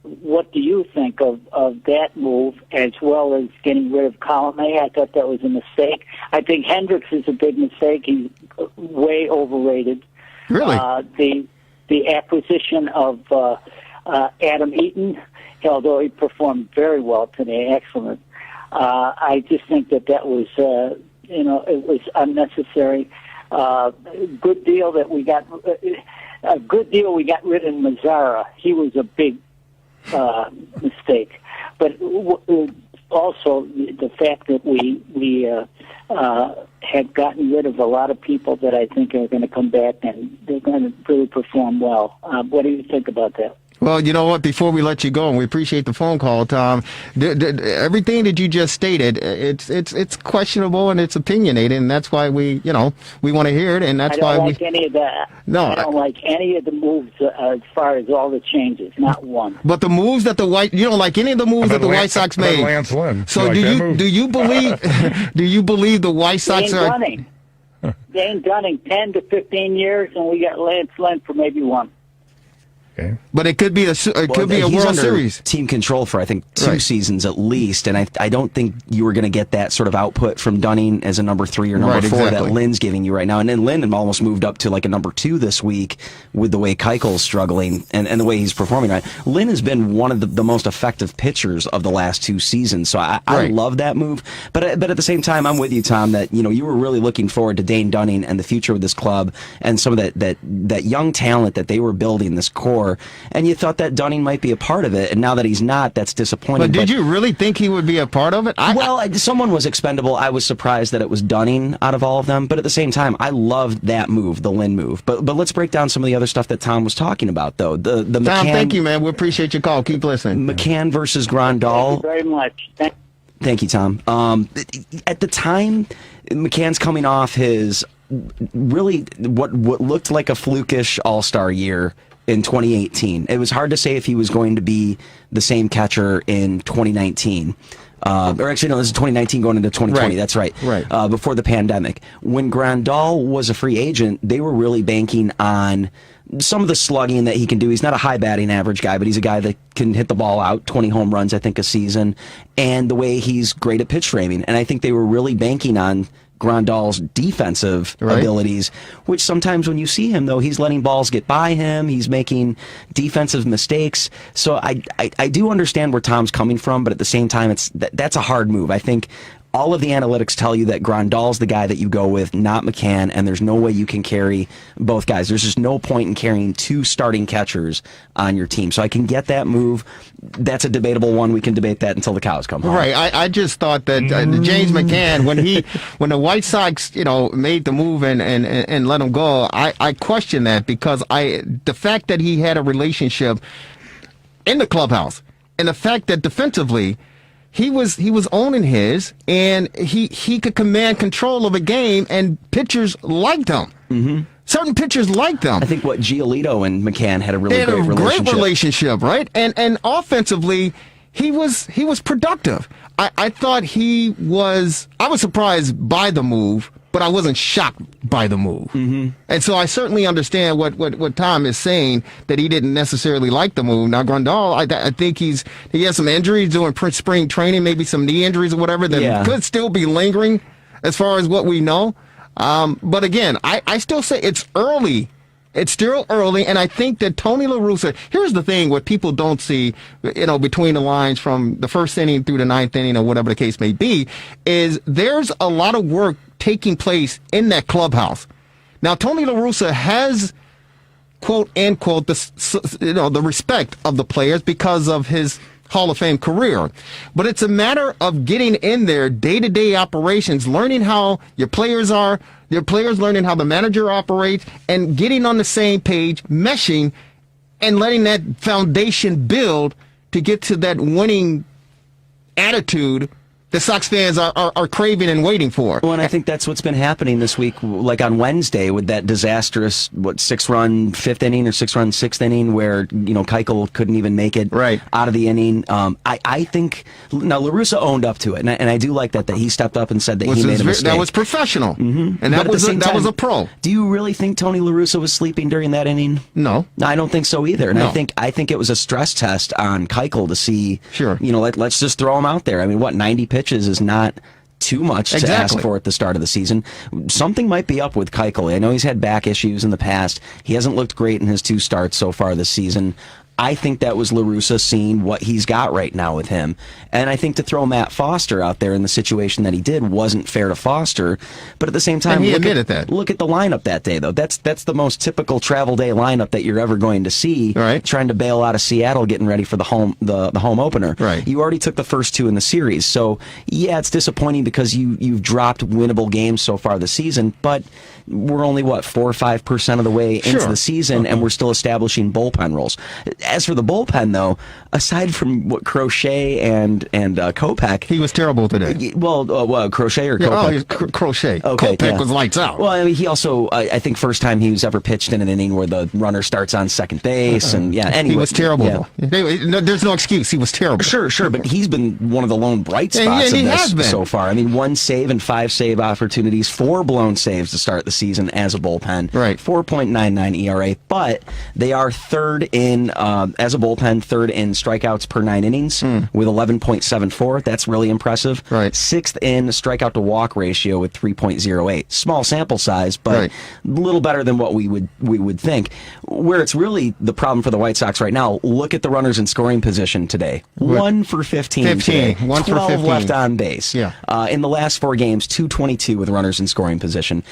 what do you think of that move, as well as getting rid of Colomé? I thought that was a mistake. I think Hendricks is a big mistake. He's way overrated. Really? The acquisition of Adam Eaton, although he performed very well today, excellent. I just think that was, it was unnecessary. Good deal that we got. A good deal we got rid of Mazzara. He was a big mistake. But also the fact that we had gotten rid of a lot of people that I think are going to come back and they're going to really perform well. What do you think about that? Well, you know what? Before we let you go, and we appreciate the phone call, Tom. Everything that you just stated, it's questionable and it's opinionated, and that's why we want to hear it, and that's why we. I don't like any of that. No, I don't like any of the moves as far as all the changes. Not one. But the moves that you don't like any of the moves that the White Sox made. Lance Lynn. So do you believe the White Sox are? Dane Dunning, 10 to 15 years, and we got Lance Lynn for maybe one. Okay. But it could be a World Series team control for I think 2 seasons at least, and I don't think you were going to get that sort of output from Dunning as a number 3 or number 4 that Lynn's giving you right now. And then Lynn almost moved up to like a number 2 this week with the way Keuchel's struggling and the way he's performing. Right, Lynn has been one of the most effective pitchers of the last 2 seasons, so I love that move. But at the same time, I'm with you, Tom, that you were really looking forward to Dane Dunning and the future of this club and some of that young talent that they were building, this core. And you thought that Dunning might be a part of it, and now that he's not, that's disappointing. But did you really think he would be a part of it? Someone was expendable. I was surprised that it was Dunning out of all of them, but at the same time, I loved that move, the Lynn move. But let's break down some of the other stuff that Tom was talking about, though. The Tom, McCann, thank you, man. We appreciate your call. Keep listening. McCann versus Grandal. Thank you very much. Thank you, Tom. At the time, McCann's coming off his really what looked like a flukish All-Star year in 2018. It was hard to say if he was going to be the same catcher in 2019. Or actually, no, this is 2019 going into 2020. Right. That's right. Right. Before the pandemic. When Grandal was a free agent, they were really banking on some of the slugging that he can do. He's not a high batting average guy, but he's a guy that can hit the ball out, 20 home runs, I think, a season, and the way he's great at pitch framing. And I think they were really banking on Grandal's defensive abilities, which sometimes when you see him, though, he's letting balls get by him. He's making defensive mistakes. So I do understand where Tom's coming from, but at the same time, that's a hard move. I think all of the analytics tell you that Grandal's the guy that you go with, not McCann, and there's no way you can carry both guys. There's just no point in carrying two starting catchers on your team. So I can get that move. That's a debatable one. We can debate that until the cows come home. Right. I just thought that James McCann, when the White Sox, made the move and let him go, I question that because the fact that he had a relationship in the clubhouse and the fact that defensively he was owning his, and he could command control of a game, and pitchers liked him. Mm-hmm. Certain pitchers liked them. I think Giolito and McCann had a really great relationship, right? And offensively, he was productive. I thought I was surprised by the move, but I wasn't shocked by the move. Mm-hmm. And so I certainly understand what Tom is saying, that he didn't necessarily like the move. Now, Grandal, I think he has some injuries doing spring training, maybe some knee injuries or whatever that could still be lingering as far as what we know. But again, I still say it's early. It's still early, and I think that Tony La Russa, here's the thing, what people don't see, between the lines from the first inning through the ninth inning or whatever the case may be, is there's a lot of work taking place in that clubhouse. Now, Tony La Russa has, quote, end quote, the respect of the players because of his Hall of Fame career. But it's a matter of getting in there, day-to-day operations, learning how your players are, your players learning how the manager operates, and getting on the same page, meshing, and letting that foundation build to get to that winning attitude the Sox fans are craving and waiting for. Well, and I think that's what's been happening this week, like on Wednesday with that disastrous, 6-run fifth inning or 6-run sixth inning where, Keuchel couldn't even make it out of the inning. I think, now La Russa owned up to it, and I do like that he stepped up and said that he made a mistake. That was professional, mm-hmm. And that was a pro. Do you really think Tony La Russa was sleeping during that inning? No. I don't think so either. And no. I think it was a stress test on Keuchel to see, sure. Let's just throw him out there. I mean, 90 pitches is not too much to ask for at the start of the season. Something might be up with Keuchel. I know he's had back issues in the past. He hasn't looked great in his 2 starts so far this season. I think that was La Russa seeing what he's got right now with him. And I think to throw Matt Foster out there in the situation that he did wasn't fair to Foster. But at the same time, and he admitted that. Look at the lineup that day, though. That's the most typical travel day lineup that you're ever going to see. Right. Trying to bail out of Seattle, getting ready for the home opener. Right. You already took the first 2 in the series. So, yeah, it's disappointing because you've dropped winnable games so far this season, but we're only, 4 or 5% of the way into the season, and we're still establishing bullpen roles. As for the bullpen, though, aside from Crochet and Kopech, he was terrible today. Well, Crochet or Kopech? Crochet. Okay, Kopech was lights out. Well, I mean, he also, I think, first time he was ever pitched in an inning where the runner starts on second base, and anyway, he was terrible. Yeah. There's no excuse. He was terrible. Sure, but he's been one of the lone bright spots of this so far. I mean, 1 save and 5 save opportunities, 4 blown saves to start the season as a bullpen. Right. 4.99 ERA, but they are third in, as a bullpen, third in strikeouts per 9 innings with 11.74. That's really impressive. Right. 6th in strikeout to walk ratio with 3.08. Small sample size, but a little better than what we would think. Where it's really the problem for the White Sox right now, look at the runners in scoring position today. 1 for 15 today. 1 for 12 15. left on base. Yeah. In the last 4 games, 222 with runners in scoring position.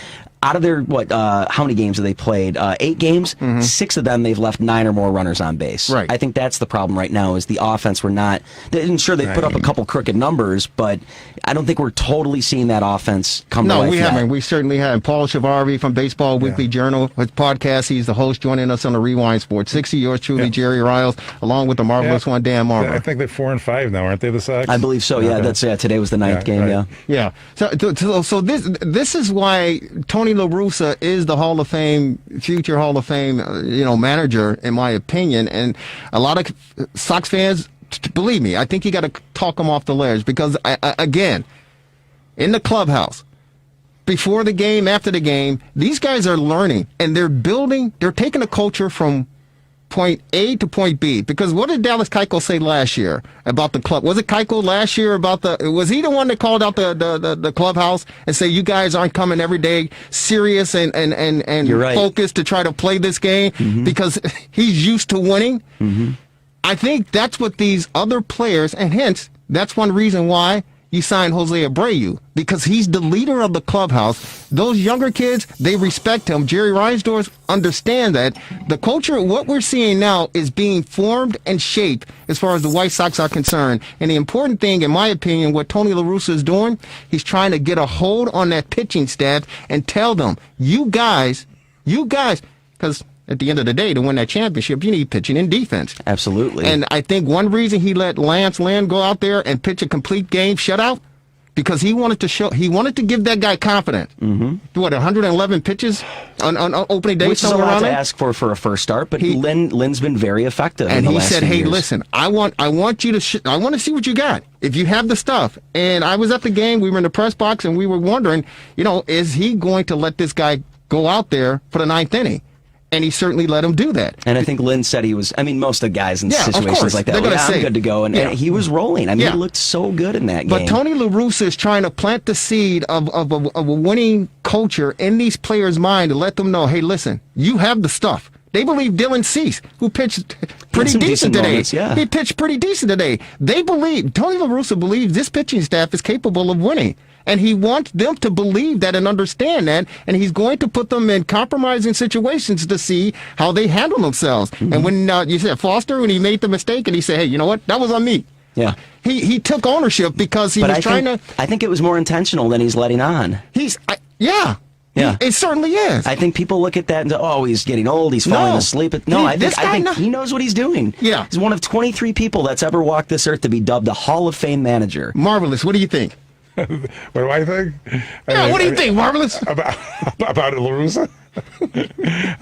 Out of their, how many games have they played? 8 games. 6 of them, they've left 9 or more runners on base. Right. I think that's the problem right now is the offense. They put up a couple crooked numbers, but I don't think we're totally seeing that offense come to life. No, we yet. haven't. We certainly haven't. Paul Shavarvi from Baseball Weekly Journal, his podcast, he's the host, joining us on the Rewind Sports 60. Yours truly, Jerry Riles, along with the marvelous one, Dan Marver. I think they're 4-5 now, aren't they, the Sox? I believe so, yeah. Today was the 9th game, Yeah. So this is why Tony Tony La Russa is the Hall of Fame, future Hall of Fame, manager, in my opinion. And a lot of Sox fans, believe me, I think you got to talk them off the ledge because, again, in the clubhouse, before the game, after the game, these guys are learning and they're taking a culture from point A to point B. Because what did Dallas Keuchel say last year about the club? Was it Keuchel last year was he the one that called out the clubhouse and say, you guys aren't coming every day serious and right. focused to try to play this game because he's used to winning? I think that's what these other players, and hence, that's one reason why you signed Jose Abreu, because he's the leader of the clubhouse. Those younger kids, they respect him. Jerry Reinsdorf understand that. The culture, what we're seeing now, is being formed and shaped as far as the White Sox are concerned. And the important thing, in my opinion, what Tony La Russa is doing, he's trying to get a hold on that pitching staff and tell them, you guys, because at the end of the day, to win that championship, you need pitching and defense. Absolutely. And I think one reason he let Lance Lynn go out there and pitch a complete game shutout, because he wanted to give that guy confidence. What, 111 pitches on opening day? Which is a lot to ask for a first start, but Lynn's been very effective. And in the he last said, few "Hey, years. listen, I want you to. I want to see what you got. If you have the stuff." And I was at the game. We were in the press box, and we were wondering, is he going to let this guy go out there for the ninth inning? And he certainly let him do that. And I think Lynn said he was, most of the guys in situations like that, I'm good to go. And he was rolling. He looked so good in that game. But Tony La Russa is trying to plant the seed of a winning culture in these players' mind to let them know, hey, listen, you have the stuff. They believe Dylan Cease, who pitched pretty decent today. Moments, yeah. He pitched pretty decent today. They believe, Tony La Russa believes this pitching staff is capable of winning. And he wants them to believe that and understand that, and he's going to put them in compromising situations to see how they handle themselves. And when you said Foster, when he made the mistake, and he said, hey, you know what, that was on me. Yeah. He took ownership because he was trying to... I think it was more intentional than he's letting on. Yeah. It certainly is. I think people look at that and say, oh, he's getting old, he's falling asleep. I think he knows what he's doing. Yeah. He's one of 23 people that's ever walked this earth to be dubbed a Hall of Fame manager. Marvelous. What do you think? What do I think? What do you think, Marvelous? About La Russa?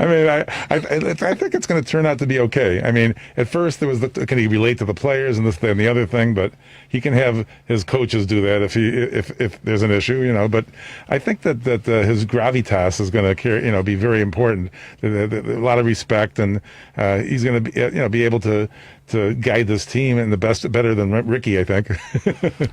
I think it's going to turn out to be okay. At first there was can he relate to the players and this, that, and the other thing, but he can have his coaches do that if there's an issue, But I think that his gravitas is going to be very important. A lot of respect, and he's going to be able to guide this team in the better than Ricky, I think.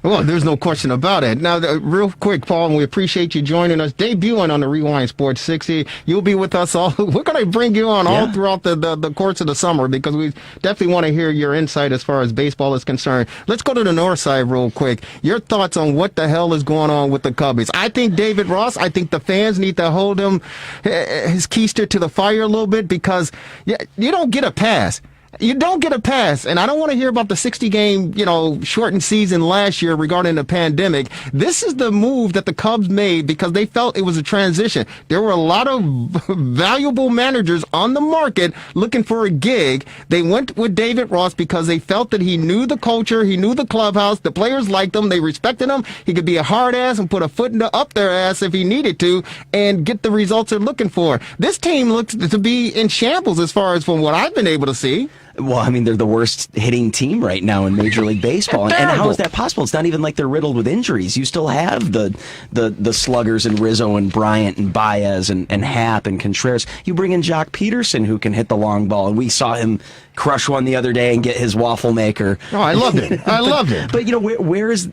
Well, there's no question about it. Now, real quick, Paul, and we appreciate you joining us, debuting on the Rewind Sports 60. You'll be with us all. We're going to bring you on all throughout the course of the summer because we definitely want to hear your insight as far as baseball is concerned. Let's go to the north side real quick. Your thoughts on what the hell is going on with the Cubbies. I think David Ross, I think the fans need to hold him, his keister to the fire a little bit because you don't get a pass. You don't get a pass, and I don't want to hear about the 60-game, shortened season last year regarding the pandemic. This is the move that the Cubs made because they felt it was a transition. There were a lot of valuable managers on the market looking for a gig. They went with David Ross because they felt that he knew the culture, he knew the clubhouse, the players liked him, they respected him. He could be a hard ass and put a foot up their ass if he needed to and get the results they're looking for. This team looks to be in shambles as far as from what I've been able to see. Well, they're the worst hitting team right now in Major League Baseball. And how is that possible? It's not even like they're riddled with injuries. You still have the sluggers and Rizzo and Bryant and Baez and Happ and Contreras. You bring in Jock Peterson, who can hit the long ball, and we saw him crush one the other day and get his waffle maker. Oh, I loved it. I loved it. But, where is,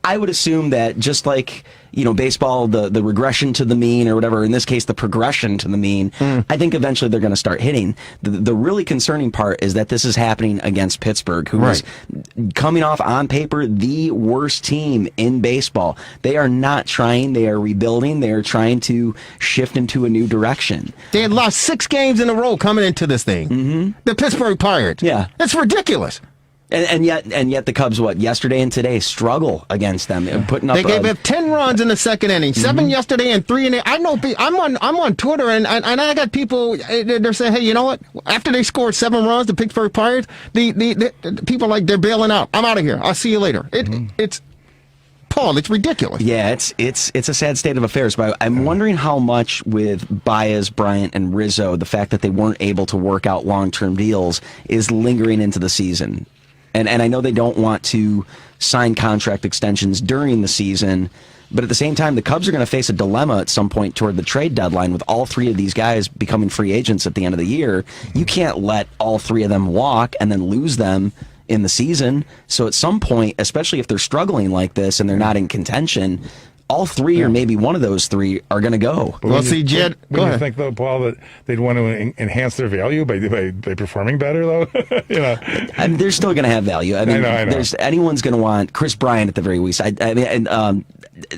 I would assume that just like, baseball, the regression to the mean or whatever, in this case, the progression to the mean, I think eventually they're going to start hitting. The really concerning part is that this is happening against Pittsburgh, who is coming off on paper the worst team in baseball. They are not trying. They are rebuilding. They are trying to shift into a new direction. They had lost 6 games in a row coming into this thing. The Pittsburgh Pirates. Yeah. That's ridiculous. And yet the Cubs, yesterday and today struggle against them, putting up. They gave up 10 runs in the second inning, 7 yesterday and 3 in the. I know. I'm on Twitter and I got people. They're saying, hey, you know what? After they scored 7 runs, the Pittsburgh Pirates, the people they're bailing out. I'm out of here. I'll see you later. It's Paul, it's ridiculous. Yeah, it's a sad state of affairs. But I'm wondering how much with Baez, Bryant, and Rizzo, the fact that they weren't able to work out long-term deals is lingering into the season. And I know they don't want to sign contract extensions during the season, but at the same time, the Cubs are going to face a dilemma at some point toward the trade deadline with all three of these guys becoming free agents at the end of the year. You can't let all three of them walk and then lose them in the season. So at some point, especially if they're struggling like this and they're not in contention, all three or maybe one of those three are going to go. Well, see, Jed, wouldn't you think, though, Paul, that they'd want to enhance their value by performing better, though? I mean, they're still going to have value. I mean, I know. Anyone's going to want Chris Bryant at the very least.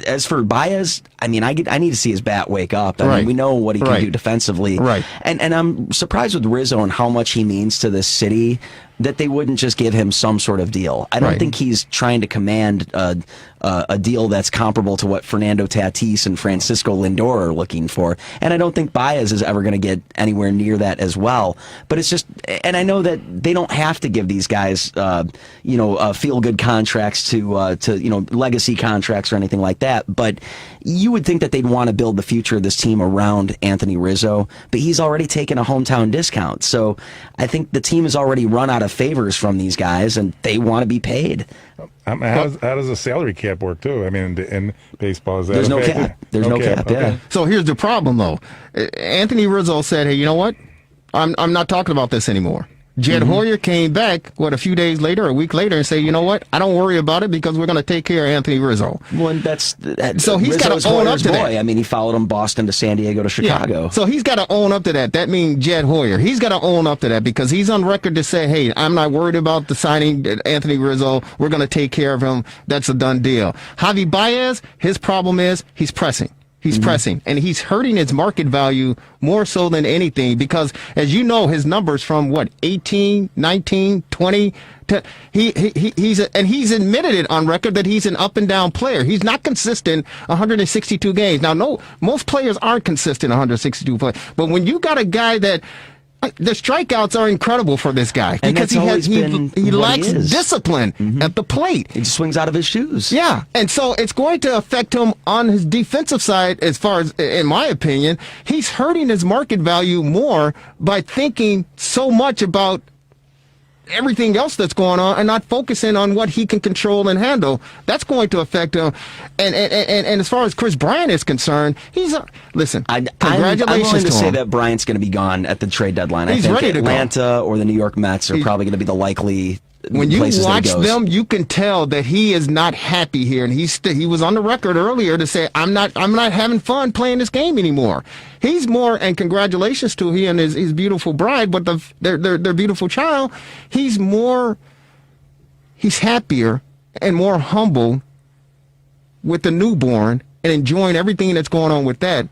As for Baez, I mean, I need to see his bat wake up. I mean, we know what he can do defensively. Right. And I'm surprised with Rizzo and how much he means to this city that they wouldn't just give him some sort of deal. I don't think he's trying to command a deal that's comparable to what Fernando Tatis and Francisco Lindor are looking for. And I don't think Baez is ever going to get anywhere near that as well. But it's just, and I know that they don't have to give these guys, feel-good contracts to legacy contracts or anything like that. But you would think that they'd want to build the future of this team around Anthony Rizzo, but he's already taken a hometown discount. So I think the team has already run out of favors from these guys, and they want to be paid. How does the salary cap work, too? I mean, in baseball, is that There's no cap. There's no cap, yeah. So here's the problem, though. Anthony Rizzo said, hey, you know what? I'm not talking about this anymore. Jed Hoyer came back, a few days later, a week later, and said, you know what? I don't worry about it because we're going to take care of Anthony Rizzo. Well, so he's got to own up to that. I mean, he followed him Boston to San Diego to Chicago. Yeah. So he's got to own up to that. That means Jed Hoyer. He's got to own up to that because he's on record to say, hey, I'm not worried about the signing Anthony Rizzo. We're going to take care of him. That's a done deal. Javi Baez, his problem is he's pressing. He's pressing, and he's hurting his market value more so than anything because, as you know, his numbers from 18, 19, 20, he's admitted it on record that he's an up and down player. He's not consistent 162 games. Now, no, most players aren't consistent 162 plays, but when you got a guy that the strikeouts are incredible for this guy because he lacks discipline at the plate. He just swings out of his shoes. Yeah, and so it's going to affect him on his defensive side as far as, in my opinion, he's hurting his market value more by thinking so much about everything else that's going on and not focusing on what he can control and handle. That's going to affect him. And as far as Chris Bryant is concerned, congratulations I'm willing to say him. that Bryant's going to be gone at the trade deadline. He's I think ready to Atlanta or the New York Mets are probably going to be the likely when you places watch that he goes. them, you can tell that he is not happy here, and he was on the record earlier to say, "I'm not having fun playing this game anymore." He's more, and congratulations to he and his beautiful bride, but their beautiful child. He's happier and more humble with the newborn and enjoying everything that's going on with that,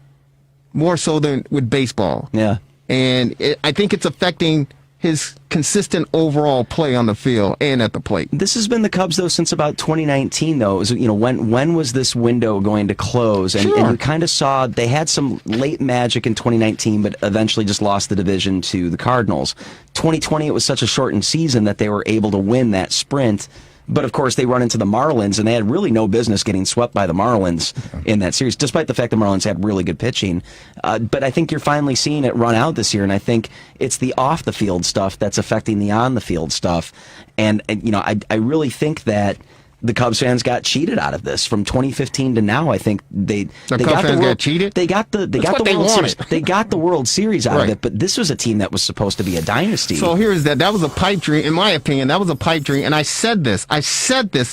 more so than with baseball. Yeah, and I think it's affecting his consistent overall play on the field and at the plate. This has been the Cubs, though, since about 2019, though. It was, when was this window going to close? And you kind of saw they had some late magic in 2019, but eventually just lost the division to the Cardinals. 2020, it was such a shortened season that they were able to win that sprint. But, of course, they run into the Marlins, and they had really no business getting swept by the Marlins in that series, despite the fact the Marlins had really good pitching. But I think you're finally seeing it run out this year, and I think it's the off-the-field stuff that's affecting the on-the-field stuff. And I really think that the Cubs fans got cheated out of this from 2015 to now. I think they got cheated. They got the World Series. They got the World Series out of it, but this was a team that was supposed to be a dynasty. So here's that was a pipe dream, in my opinion. That was a pipe dream, and I said this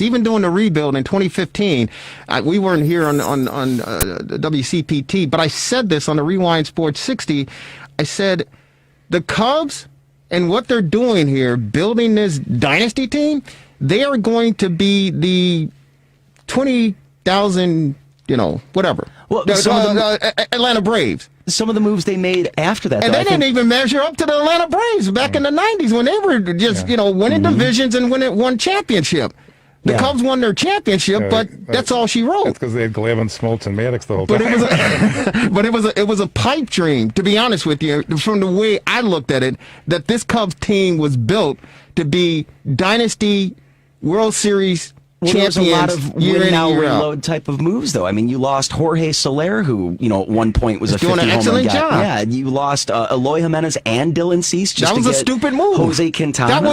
even during the rebuild in 2015. We weren't here on WCPT, but I said this on the Rewind Sports 60. I said the Cubs and what they're doing here, building this dynasty team, they are going to be the 20,000, whatever. Well, Atlanta Braves. Some of the moves they made after that. And they didn't even measure up to the Atlanta Braves back in the 90s when they were just, winning divisions and winning one championship. The Cubs won their championship, but that's all she wrote. That's because they had Glavine, Smoltz, and Maddox the whole time. But it was a pipe dream, to be honest with you, from the way I looked at it, that this Cubs team was built to be dynasty World Series champions. There was a lot of win now reload type of moves, though. I mean, you lost Jorge Soler, who at one point was a 50 doing an excellent job. Yeah, you lost Eloy Jimenez and Dylan Cease. That was a stupid move. Jose Quintana. That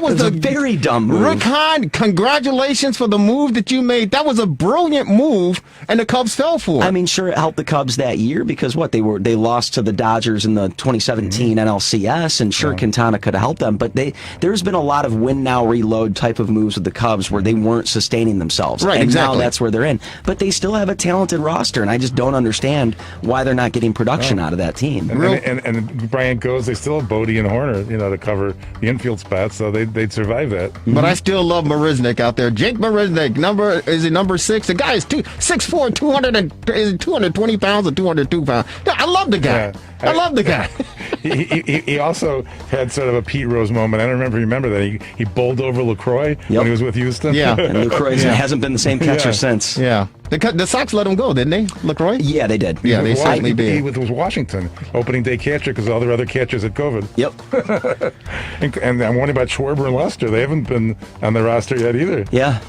was a very dumb move. Rick Hahn, congratulations for the move that you made. That was a brilliant move, and the Cubs fell for it. I mean, sure, it helped the Cubs that year because they lost to the Dodgers in the 2017 NLCS, and sure, Quintana could have helped them, but there's been a lot of win now reload type of moves with the Cubs where they weren't sustaining themselves. Right, and exactly. now that's where they're in. But they still have a talented roster, and I just don't understand why they're not getting production out of that team. And Bryant goes, they still have Bodie and Horner, to cover the infield spots, so they'd survive that. But I still love Marisnik out there. Jake Marisnik, number 6. The guy is 6'4", 220 pounds or 202 pounds. I love the guy. Yeah. I love the guy. He also had sort of a Pete Rose moment. I don't remember that. He bowled over LaCroix when he was with Houston. Yeah. And LaCroix hasn't been the same catcher since. Yeah. The Sox let him go, didn't they, LaCroix? Yeah, they did. Yeah, they certainly did. He was Washington, opening day catcher because all their other catchers had COVID. Yep. and I'm wondering about Schwarber and Lester. They haven't been on the roster yet either. Yeah.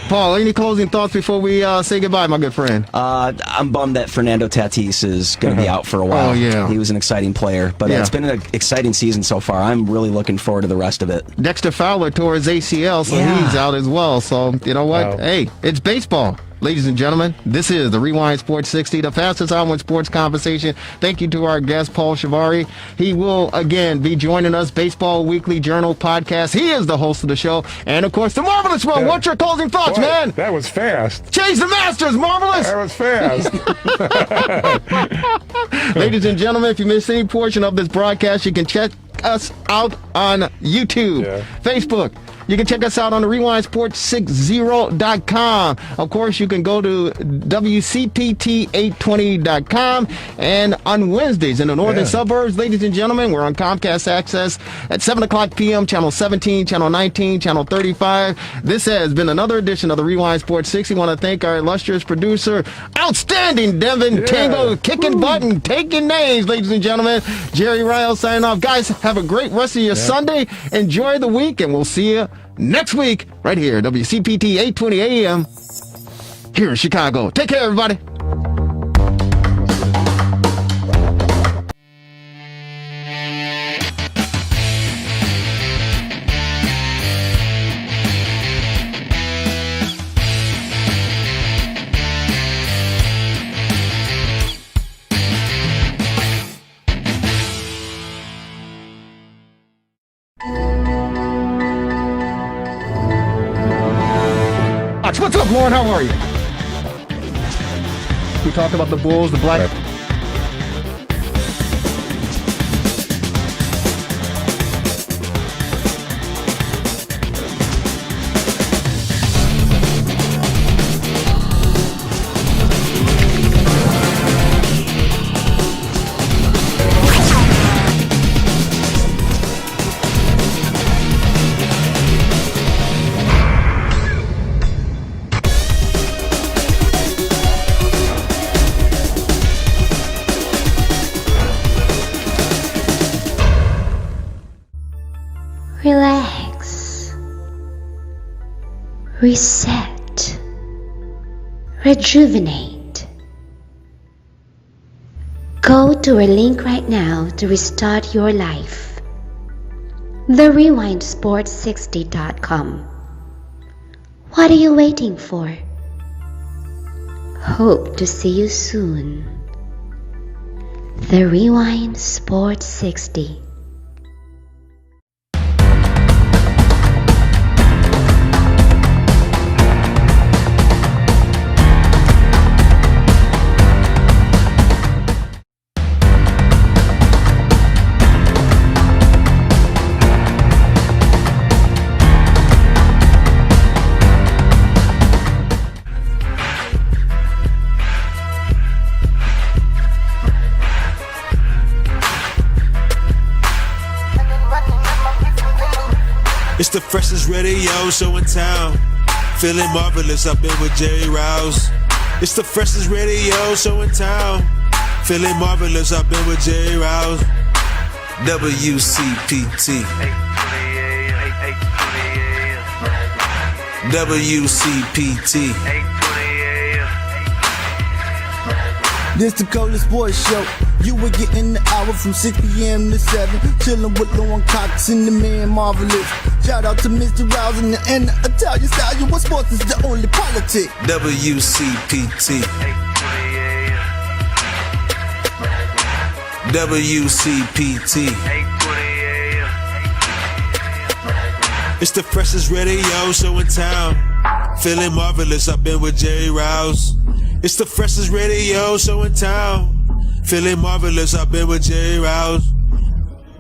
Paul, any closing thoughts before we say goodbye, my good friend? I'm bummed that Fernando Tatis is going to be out for a while. Oh, yeah. He was an exciting player, but it's been an exciting season so far. I'm really looking forward to the rest of it. Dexter Fowler tore his ACL, so he's out as well. So, you know what? Wow. Hey, it's baseball. Ladies and gentlemen, this is the Rewind Sports 60, the fastest hour in sports conversation. Thank you to our guest, Paul Shivari. He will, again, be joining us, Baseball Weekly Journal podcast. He is the host of the show. And, of course, the Marvelous One. What's your closing thoughts, man? That was fast. Change the Masters, Marvelous. That was fast. Ladies and gentlemen, if you missed any portion of this broadcast, you can check us out on YouTube, Facebook. You can check us out on the RewindSports60.com. Of course, you can go to WCPT820.com. And on Wednesdays in the northern suburbs, ladies and gentlemen, we're on Comcast Access at 7 o'clock p.m., Channel 17, Channel 19, Channel 35. This has been another edition of the Rewind Sports 60. I want to thank our illustrious producer, outstanding Devin Tango, kicking butt and taking names, ladies and gentlemen. Jerry Ryle signing off. Guys, have a great rest of your Sunday. Enjoy the week, and we'll see you next week, right here, WCPT 820 AM, here in Chicago. Take care, everybody. What's up, Lauren? How are you? We talked about the Bulls, the Black... Relax. Reset. Rejuvenate. Go to a link right now to restart your life. TheRewindSports60.com. What are you waiting for? Hope to see you soon. The Rewind Sports 60. It's the freshest radio show in town. Feeling marvelous, I've been with Jerry Rouse. It's the freshest radio show in town. Feeling marvelous, I've been with Jerry Rouse. WCPT. WCPT. This the coldest sports show. You were getting the hour from 6 p.m. to 7. Chillin' with Lauren Cox and the man Marvelous. Shout out to Mr. Rouse and the Italian style. You what sports is the only politic. WCPT. WCPT. It's the freshest radio show in town. Feeling marvelous, I've been with Jerry Rouse. It's the freshest radio show in town. Feeling marvelous, I've been with Jerry Rouse.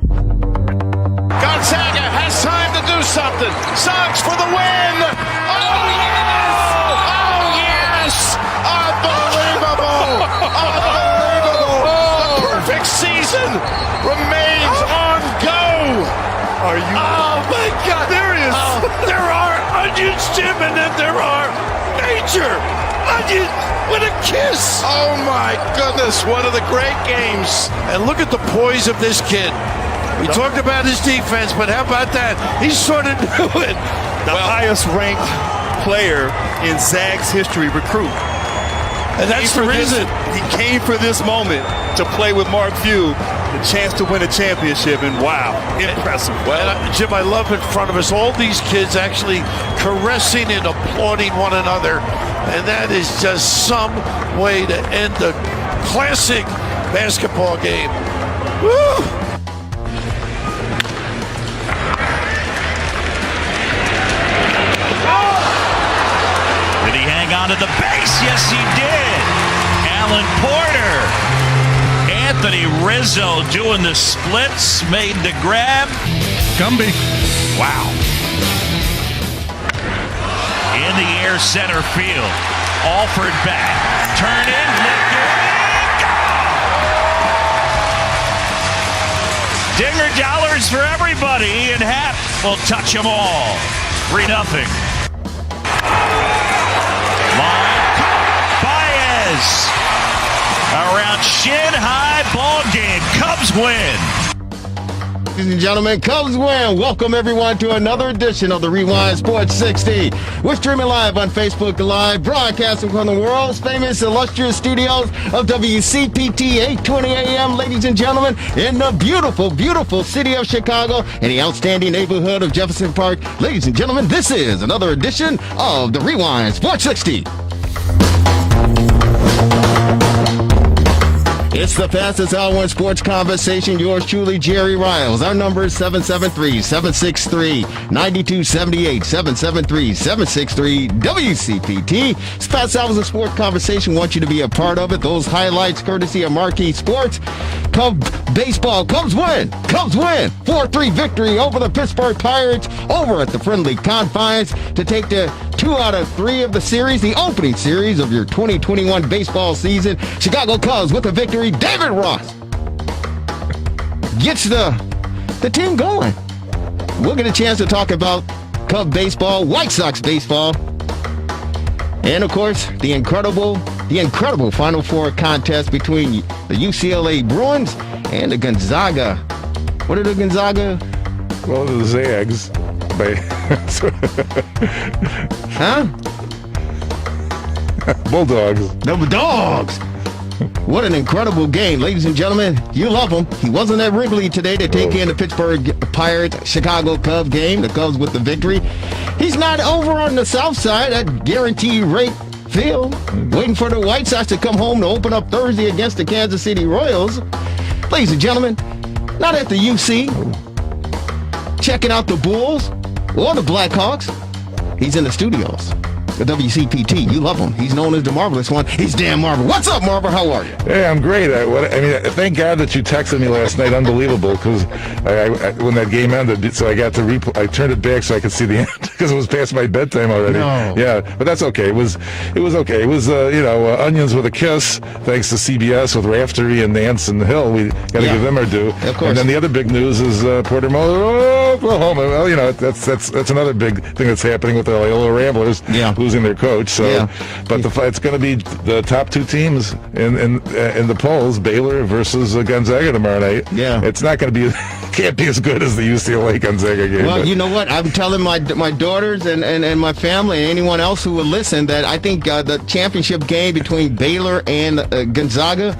Gonzaga has time to do something. Sox for the win. Oh, yes! Oh, yes! Unbelievable! Unbelievable! The perfect season remains on go. Are you? Oh, my God. There is. There are onions, Jim, and then there are major onions with a kiss. Oh, my goodness. One of the great games. And look at the poise of this kid. We talked about his defense, but how about that? He's sort of doing the highest ranked player in Zag's history recruit. And that's the reason. He came for this moment to play with Mark Few, the chance to win a championship, and wow, impressive. Well, Jim, I love in front of us all these kids actually caressing and applauding one another, and that is just some way to end a classic basketball game. Woo! Did he hang on to the base? Yes, he did. Alan Porter. Anthony Rizzo doing the splits, made the grab. Gumby. Wow. In the air, center field. Alford back. Turn in. Dinger dollars for everybody, and Hap will touch them all. 3-0. Baez. Around shin high, ball game. Cubs win. Ladies and gentlemen, Cubs win. Welcome everyone to another edition of the Rewind Sports 60. We're streaming live on Facebook Live, broadcasting from the world's famous illustrious studios of WCPT 820 AM, ladies and gentlemen, in the beautiful, beautiful city of Chicago and the outstanding neighborhood of Jefferson Park. Ladies and gentlemen, this is another edition of the Rewind Sports 60. It's the fastest hour in sports conversation. Yours truly, Jerry Riles. Our number is 773-763-9278. 773-763-WCPT. It's fast hours of sports conversation. Want you to be a part of it. Those highlights courtesy of Marquee Sports. Cubs baseball. Cubs win. Cubs win. 4-3 victory over the Pittsburgh Pirates over at the friendly confines to take the 2 out of 3 of the series, the opening series of your 2021 baseball season. Chicago Cubs with a victory. David Ross gets the team going. We'll get a chance to talk about Cub baseball, White Sox baseball, and of course the incredible Final Four contest between the UCLA Bruins and the Gonzaga. What are the Gonzaga? Well, the Zags. Huh? Bulldogs. The Dogs. What an incredible game, ladies and gentlemen. You love him. He wasn't at Wrigley today to take in the Pittsburgh Pirates Chicago Cubs game. The Cubs with the victory. He's not over on the south side at Guaranteed Rate Field, waiting for the White Sox to come home to open up Thursday against the Kansas City Royals. Ladies and gentlemen, not at the UC, checking out the Bulls or the Blackhawks. He's in the studios. The WCPT, you love him. He's known as the Marvelous One. He's Dan Marvel. What's up, Marvel? How are you? Hey, I'm great. I mean, thank God that you texted me last night. Unbelievable, because when that game ended, so I got to I turned it back so I could see the end because it was past my bedtime already. No. Yeah, but that's okay. It was okay. It was Onions with a Kiss, thanks to CBS with Raftery and Nance and Hill. We got to give them our due. Of course. And then the other big news is Porter Moser, Oklahoma. Well, that's another big thing that's happening with the Loyola Ramblers. Yeah. Who losing their coach. So, but it's going to be the top two teams in the polls: Baylor versus Gonzaga tomorrow night. Yeah, it's not going to be, can't be as good as the UCLA Gonzaga game. Well, you know what? I'm telling my daughters and my family and anyone else who will listen that I think the championship game between Baylor and Gonzaga,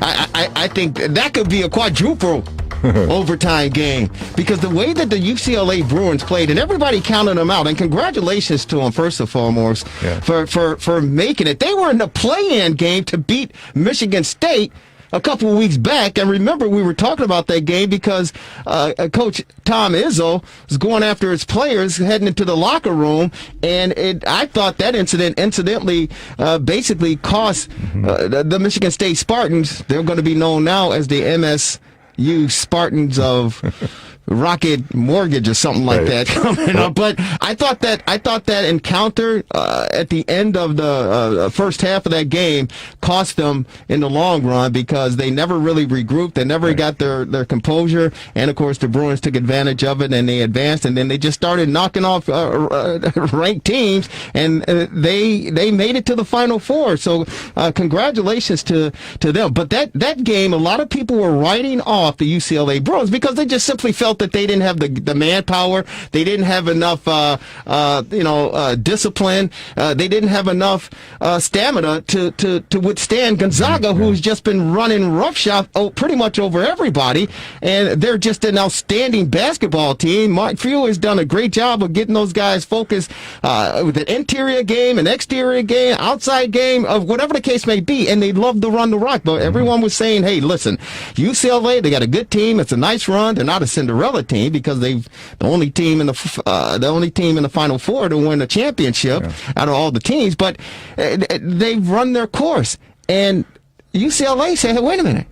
I think that could be a quadruple overtime game, because the way that the UCLA Bruins played, and everybody counted them out, and congratulations to them first and foremost for making it. They were in the play-in game to beat Michigan State a couple of weeks back, and remember we were talking about that game because Coach Tom Izzo was going after his players heading into the locker room, and I thought that incidentally basically cost the Michigan State Spartans. They're going to be known now as the MSU Spartans of Rocket Mortgage or something like that coming up. But I thought that encounter at the end of the first half of that game cost them in the long run, because they never really regrouped. They never got their composure. And, of course, the Bruins took advantage of it, and they advanced. And then they just started knocking off ranked teams, and they made it to the Final Four. So congratulations to them. But that game, a lot of people were writing off the UCLA Bruins because they just simply felt that they didn't have the manpower. They didn't have enough, discipline. They didn't have enough stamina to withstand Gonzaga, who's just been running roughshod pretty much over everybody. And they're just an outstanding basketball team. Mark Few has done a great job of getting those guys focused with an interior game, an exterior game, outside game, of whatever the case may be. And they love to run the rock. But everyone was saying, hey, listen, UCLA, they got a good team. It's a nice run. They're not a Cinderella team, because they've the only team in the Final Four to win a championship out of all the teams. But they've run their course, and UCLA said, hey, wait a minute.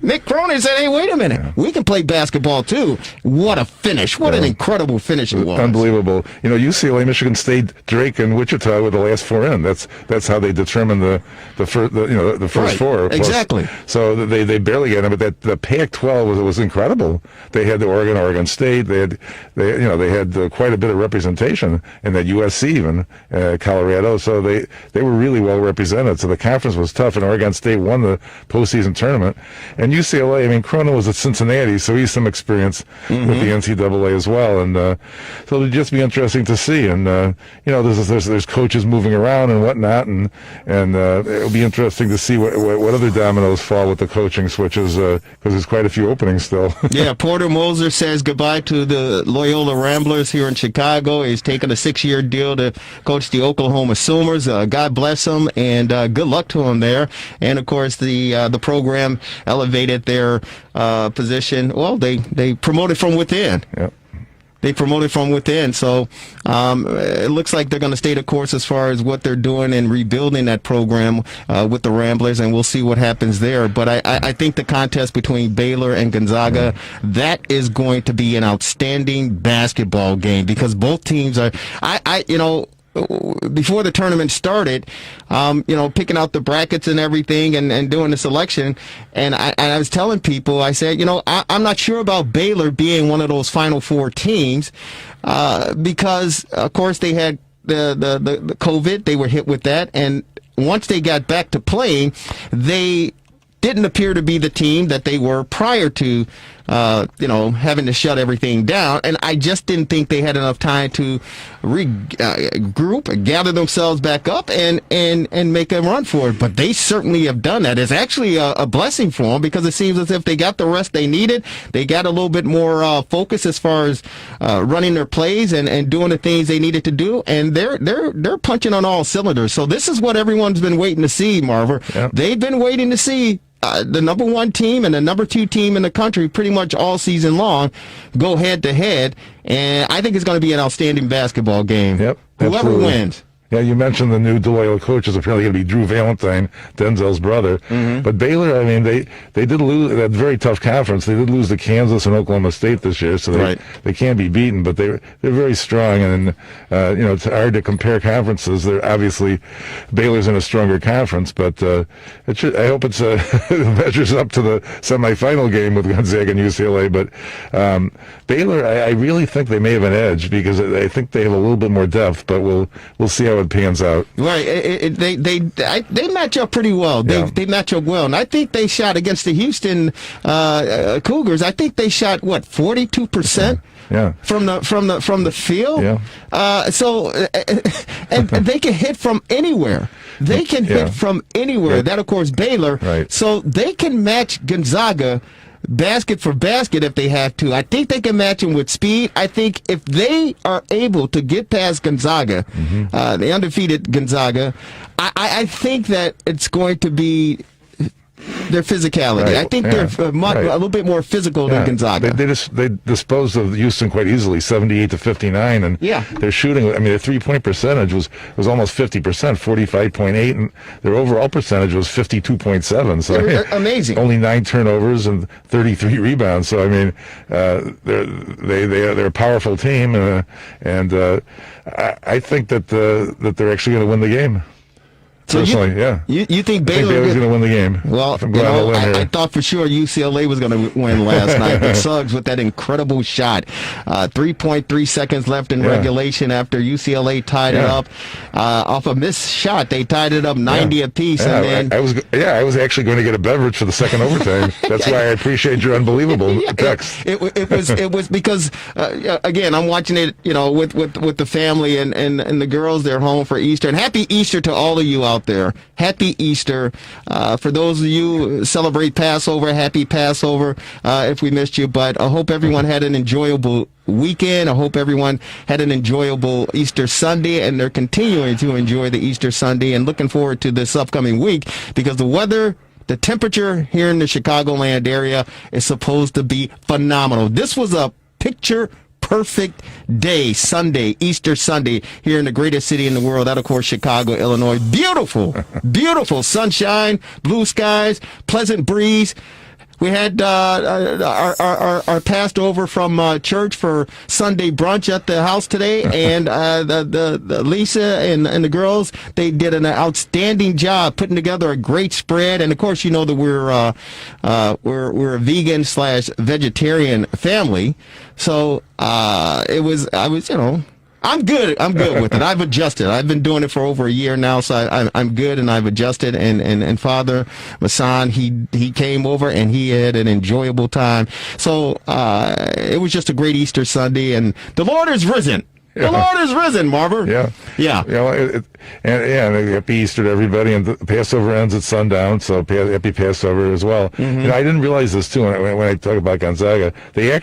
Nick Cronin said, hey, wait a minute. We can play basketball, too. What a finish. What an incredible finish it was. Unbelievable. UCLA, Michigan State, Drake, and Wichita were the last four in. That's how they determined the first four. Plus. Exactly. So they barely got them, but the Pac-12 was incredible. They had the Oregon State. They had quite a bit of representation, and that USC even, Colorado. So they were really well represented. So the conference was tough, and Oregon State won the postseason tournament. And UCLA, Cronin was at Cincinnati, so he's some experience with the NCAA as well, and so it'll just be interesting to see. And there's coaches moving around and whatnot, and it'll be interesting to see what other dominoes fall with the coaching switches, because there's quite a few openings still. Yeah, Porter Moser says goodbye to the Loyola Ramblers here in Chicago. He's taking a 6-year deal to coach the Oklahoma Sooners. God bless him, and good luck to him there. And of course, the program elevated their position. Well, they promoted from within. Yep. They promoted from within. So it looks like they're going to stay the course as far as what they're doing and rebuilding that program with the Ramblers, and we'll see what happens there. But I think the contest between Baylor and Gonzaga, that is going to be an outstanding basketball game, because both teams are, before the tournament started, picking out the brackets and everything and doing the selection. And I was telling people, I said, I'm not sure about Baylor being one of those Final Four teams, because, of course, they had the COVID. They were hit with that. And once they got back to playing, they didn't appear to be the team that they were prior to, having to shut everything down. And I just didn't think they had enough time to regroup, gather themselves back up, and make a run for it. But they certainly have done that. It's actually a blessing for them, because it seems as if they got the rest they needed. They got a little bit more focus as far as running their plays and doing the things they needed to do. And they're punching on all cylinders. So this is what everyone's been waiting to see, Marver. Yep. They've been waiting to see the number one team and the number two team in the country pretty much all season long go head to head, and I think it's going to be an outstanding basketball game. Yep, whoever absolutely wins. Yeah, you mentioned the new Loyola coach is apparently going to be Drew Valentine, Denzel's brother. But Baylor, they did lose that very tough conference. They did lose to Kansas and Oklahoma State this year, so they can't be beaten. But they're very strong, and it's hard to compare conferences. They're obviously Baylor's in a stronger conference, but I hope it measures up to the semifinal game with Gonzaga and UCLA. But Baylor, I really think they may have an edge, because I think they have a little bit more depth. But we'll see how it pans out. Right. They match up pretty well. They match up well. And I think they shot against the Houston Cougars. I think they shot, 42%? Yeah. From the field. Yeah. And they can hit from anywhere. They can hit from anywhere. Yeah. That, of course, Baylor. Right. So they can match Gonzaga basket for basket if they have to. I think they can match them with speed. I think if they are able to get past Gonzaga, the undefeated Gonzaga, I think that it's going to be their physicality. Right. I think they're a little bit more physical than Gonzaga. They disposed of Houston quite easily, 78-59, and they're shooting. I mean, their 3-point percentage was almost 50%, 45.8, and their overall percentage was 52.7. So amazing. Only 9 turnovers and 33 rebounds. So I mean, they're a powerful team, and I think that they're actually going to win the game. Personally, You think Baylor's going to win the game? Well, I thought for sure UCLA was going to win last night. But Suggs with that incredible shot. 3.3 seconds left in regulation after UCLA tied it up. Off a missed shot, they tied it up 90 apiece. And then I was actually going to get a beverage for the second overtime. That's why I appreciate your unbelievable text. It was because again, I'm watching it, with the family and the girls. They're home for Easter, and happy Easter to all of you out there. Happy Easter. For those of you who celebrate Passover, happy Passover if we missed you. But I hope everyone had an enjoyable weekend. I hope everyone had an enjoyable Easter Sunday, and they're continuing to enjoy the Easter Sunday and looking forward to this upcoming week because the temperature here in the Chicagoland area is supposed to be phenomenal. This was a picture-perfect day, Sunday, Easter Sunday, here in the greatest city in the world. That, of course, Chicago, Illinois. Beautiful, beautiful sunshine, blue skies, pleasant breeze. We had our passed over from church for Sunday brunch at the house today, and the Lisa and the girls, they did an outstanding job putting together a great spread. And of course, you know that we're a vegan / vegetarian family, so I'm good with it. I've adjusted. I've been doing it for over a year now, so I'm good, and I've adjusted. And Father Masan, he came over and he had an enjoyable time. So it was just a great Easter Sunday, and the Lord is risen. The Lord is risen, Marver. Yeah. And happy Easter to everybody. And the Passover ends at sundown, so happy Passover as well. I didn't realize this too when I talk about Gonzaga. I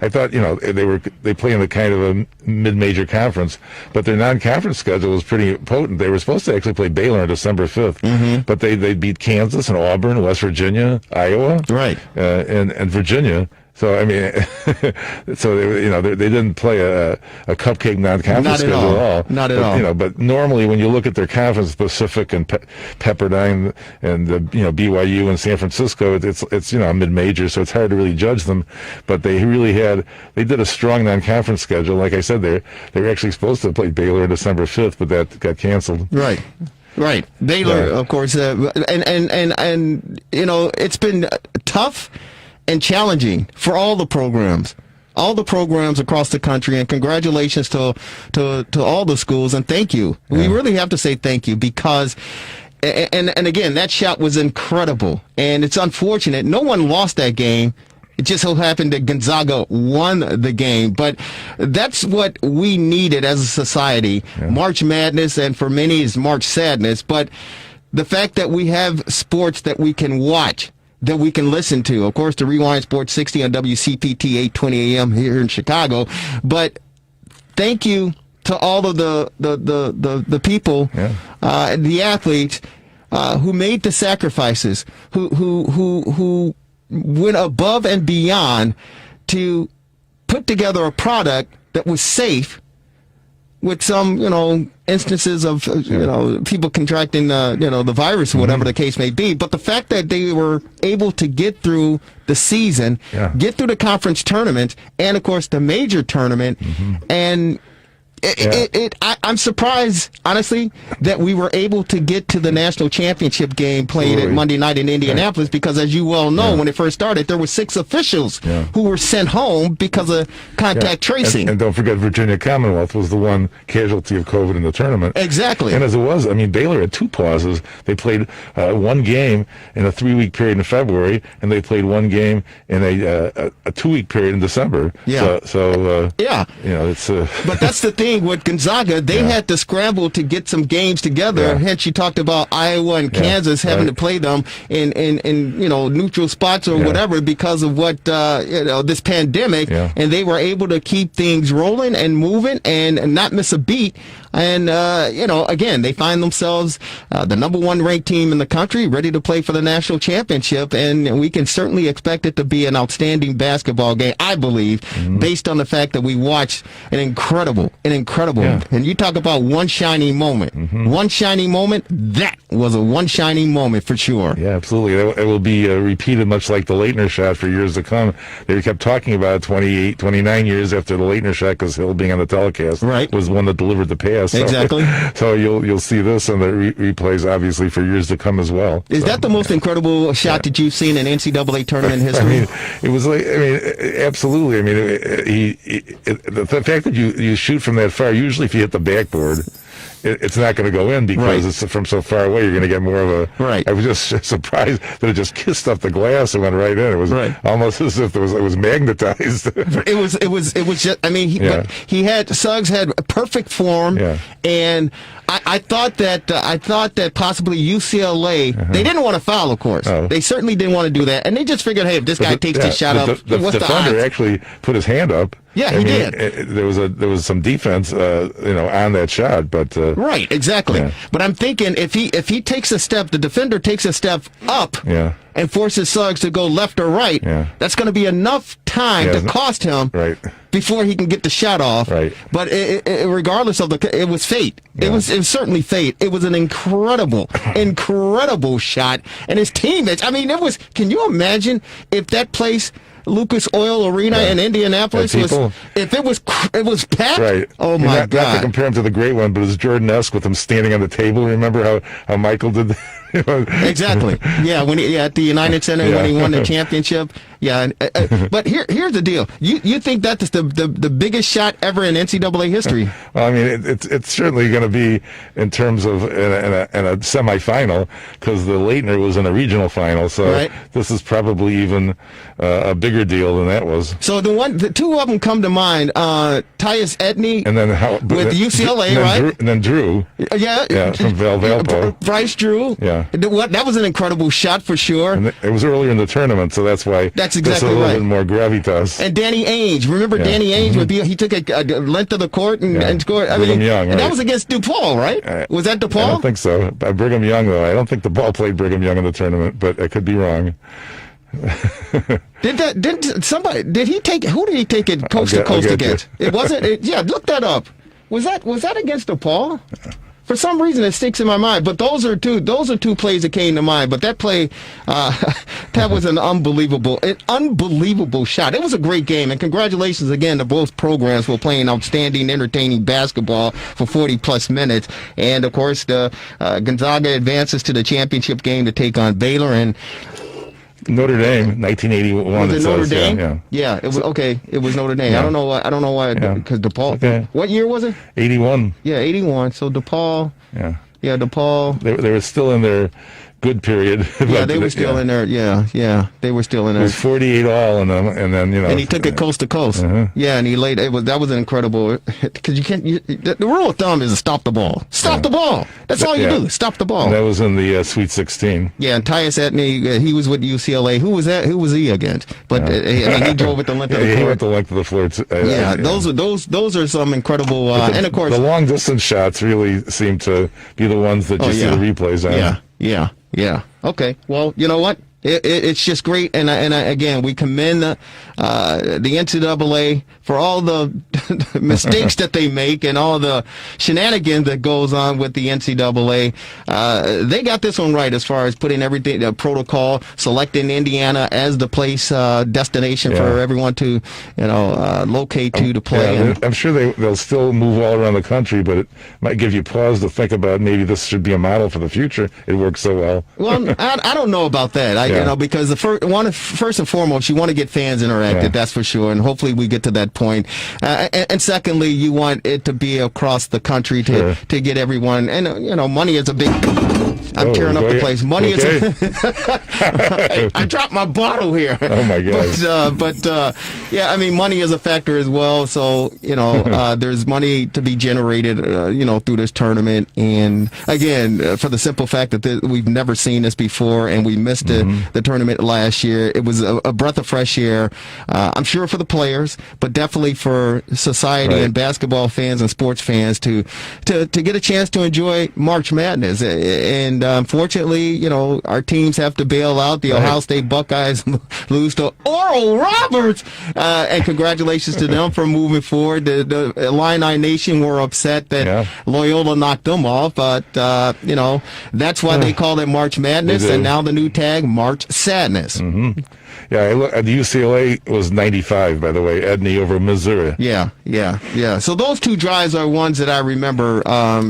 thought they play in the kind of a mid-major conference, but their non-conference schedule was pretty potent. They were supposed to actually play Baylor on December 5th, but they beat Kansas and Auburn, West Virginia, Iowa, and Virginia. So I mean, they didn't play a cupcake non-conference schedule at all. Not at all. But normally when you look at their conference, Pacific and Pepperdine and BYU and San Francisco, it's mid-major, so it's hard to really judge them. But they did a strong non-conference schedule. Like I said, they were actually supposed to play Baylor on December 5th, but that got canceled. Right. Baylor, of course, and it's been tough and challenging for all the programs across the country, and congratulations to all the schools, and thank you. We really have to say thank you because, and again, that shot was incredible, and it's unfortunate no one lost that game. It just so happened that Gonzaga won the game, but that's what we needed as a society. March Madness, and for many is March Sadness, but the fact that we have sports that we can watch, that we can listen to. Of course, the Rewind Sports 60 on WCPT 820 AM here in Chicago. But thank you to all of the people, the athletes who made the sacrifices, who went above and beyond to put together a product that was safe, with some, instances of, people contracting, the virus or whatever the case may be. But the fact that they were able to get through the season, get through the conference tournament, and of course the major tournament, and I'm surprised, honestly, that we were able to get to the national championship game played at Monday night in Indianapolis because, as you well know, when it first started, there were 6 officials who were sent home because of contact tracing. And don't forget, Virginia Commonwealth was the one casualty of COVID in the tournament. Exactly. And as it was, I mean, Baylor had 2 pauses. They played one game in a 3-week period in February, and they played one game in a 2-week period in December. Yeah. So it's. But that's the thing with Gonzaga. They had to scramble to get some games together. Hence, you talked about Iowa and Kansas having to play them in neutral spots or whatever because of what this pandemic. And they were able to keep things rolling and moving and not miss a beat. And again, they find themselves the number 1 ranked team in the country, ready to play for the national championship. And we can certainly expect it to be an outstanding basketball game, I believe, based on the fact that we watched an incredible, and you talk about one shining moment. One shining moment, that was a one shining moment for sure. Yeah, absolutely. It will be repeated much like the Leitner shot for years to come. They kept talking about it 28, 29 years after the Leitner shot because Hill being on the telecast was the one that delivered the pass. So, exactly. So you'll see this and the replays obviously for years to come as well. Is that the most incredible shot that you've seen in NCAA tournament history? I mean, it was like, absolutely. I mean, the fact that you shoot from that far, usually if you hit the backboard, it's not going to go in because it's from so far away. You're going to get more of a. Right. I was just surprised that it just kissed up the glass and went right in. It was almost as if it was magnetized. It was just. I mean, Suggs had perfect form, and I thought that possibly UCLA they didn't want to foul, of course. They certainly didn't want to do that, and they just figured, hey, if this guy takes the shot up, the what's the defender odds? actually put his hand up. Yeah, he did. There was some defense, on that shot, but right, exactly. Yeah. But I'm thinking if he takes a step, the defender takes a step up, and forces Suggs to go left or right. That's going to be enough time to cost him before he can get the shot off. Right. But regardless of it was fate. It was certainly fate. It was an incredible shot, and his teammates. I mean, it was. Can you imagine if that place? Lucas Oil Arena in Indianapolis it was packed. Right. Oh my God! Not to compare him to the great one, but it was Jordan-esque with him standing on the table. Remember how Michael did that? Exactly. Yeah, when at the United Center when he won the championship. Yeah, but here's the deal. You think that's the biggest shot ever in NCAA history? Well, I mean, it's certainly going to be in terms of in a semifinal because the Leitner was in a regional final, so this is probably even a bigger deal than that was. So the 2 of them come to mind. Tyus Edney, and then with UCLA, right? And then Drew. Yeah, from Valpo. Bryce Drew. Yeah. That was an incredible shot for sure. And it was earlier in the tournament, so that's why. That's exactly a little right. bit more gravitas. And Danny Ainge, remember Danny Ainge? He took a length of the court and scored. Brigham Young, and that was against DePaul, right? Was that DePaul? I don't think so. Brigham Young, though. I don't think DePaul played Brigham Young in the tournament, but I could be wrong. Who did he take it coast to coast against? It wasn't. Look that up. Was that against DePaul? For some reason, it sticks in my mind. But those are two plays that came to mind. But that play, that was an unbelievable shot. It was a great game, and congratulations again to both programs for playing outstanding, entertaining basketball for 40+ minutes. And of course, the Gonzaga advances to the championship game to take on Baylor and. Notre Dame, 1981. Was it Notre Dame? Yeah. It was okay. It was Notre Dame. Yeah. I don't know why. Because DePaul. Okay. What year was it? 81. Yeah, 81. So DePaul. Yeah. Yeah, DePaul. They were still in their good period. Yeah, they were still in there. Yeah, they were still in there. It was 48 all, and then And he took it coast to coast. Yeah, and he laid. That was an incredible. Because you can't. The rule of thumb is to stop the ball. Stop the ball. That's all you do. Stop the ball. And that was in the Sweet 16. Yeah, and Tyus Edney, he was with UCLA. Who was that? Who was he against? But he drove it the length of the floor. He went the length of the floor. Those are some incredible. And of course, the long distance shots really seem to be the ones that you see the replays on. Yeah. Okay. Well, you know what? It's just great, and again, we commend the NCAA for all the mistakes that they make and all the shenanigans that goes on with the NCAA. They got this one right as far as putting everything, the protocol, selecting Indiana as the place, destination for everyone to, locate to play. Yeah, I'm sure they'll still move all around the country, but it might give you pause to think about maybe this should be a model for the future. It works so well. Well, I don't know about that. Because first and foremost, you want to get fans interacted, that's for sure, and hopefully we get to that point. And secondly, you want it to be across the country to get everyone. And money is a big. I'm tearing up the place. Money is. I dropped my bottle here. Oh my God! But money is a factor as well. So there's money to be generated, through this tournament. And again, for the simple fact that we've never seen this before, and we missed the tournament last year. It was a breath of fresh air. I'm sure for the players, but definitely for society and basketball fans and sports fans to get a chance to enjoy March Madness. And unfortunately, our teams have to bail out. The Ohio State Buckeyes lose to Oral Roberts, and congratulations to them for moving forward. The Illini Nation were upset that Loyola knocked them off, but that's why they call it March Madness, and now the new tag, March Sadness. Mm-hmm. Yeah, the UCLA was 95, by the way, Edney over Missouri. Yeah. So those two drives are ones that I remember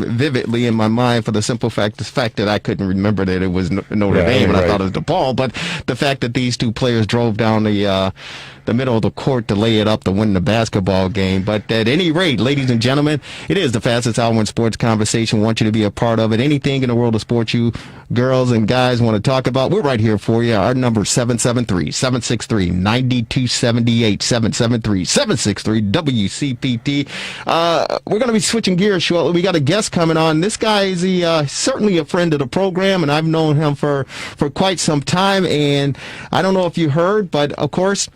vividly in my mind for the simple fact that I couldn't remember that it was Notre Dame, and I thought it was DePaul. But the fact that these two players drove down the middle of the court to lay it up to win the basketball game. But at any rate, ladies and gentlemen, it is the fastest hour in sports conversation. Want you to be a part of it. Anything in the world of sports you girls and guys want to talk about, we're right here for you. Our number is 773-763-9278, 773-763-WCPT. We're going to be switching gears shortly. We got a guest coming on. This guy is certainly a friend of the program, and I've known him for quite some time. And I don't know if you heard, but of course,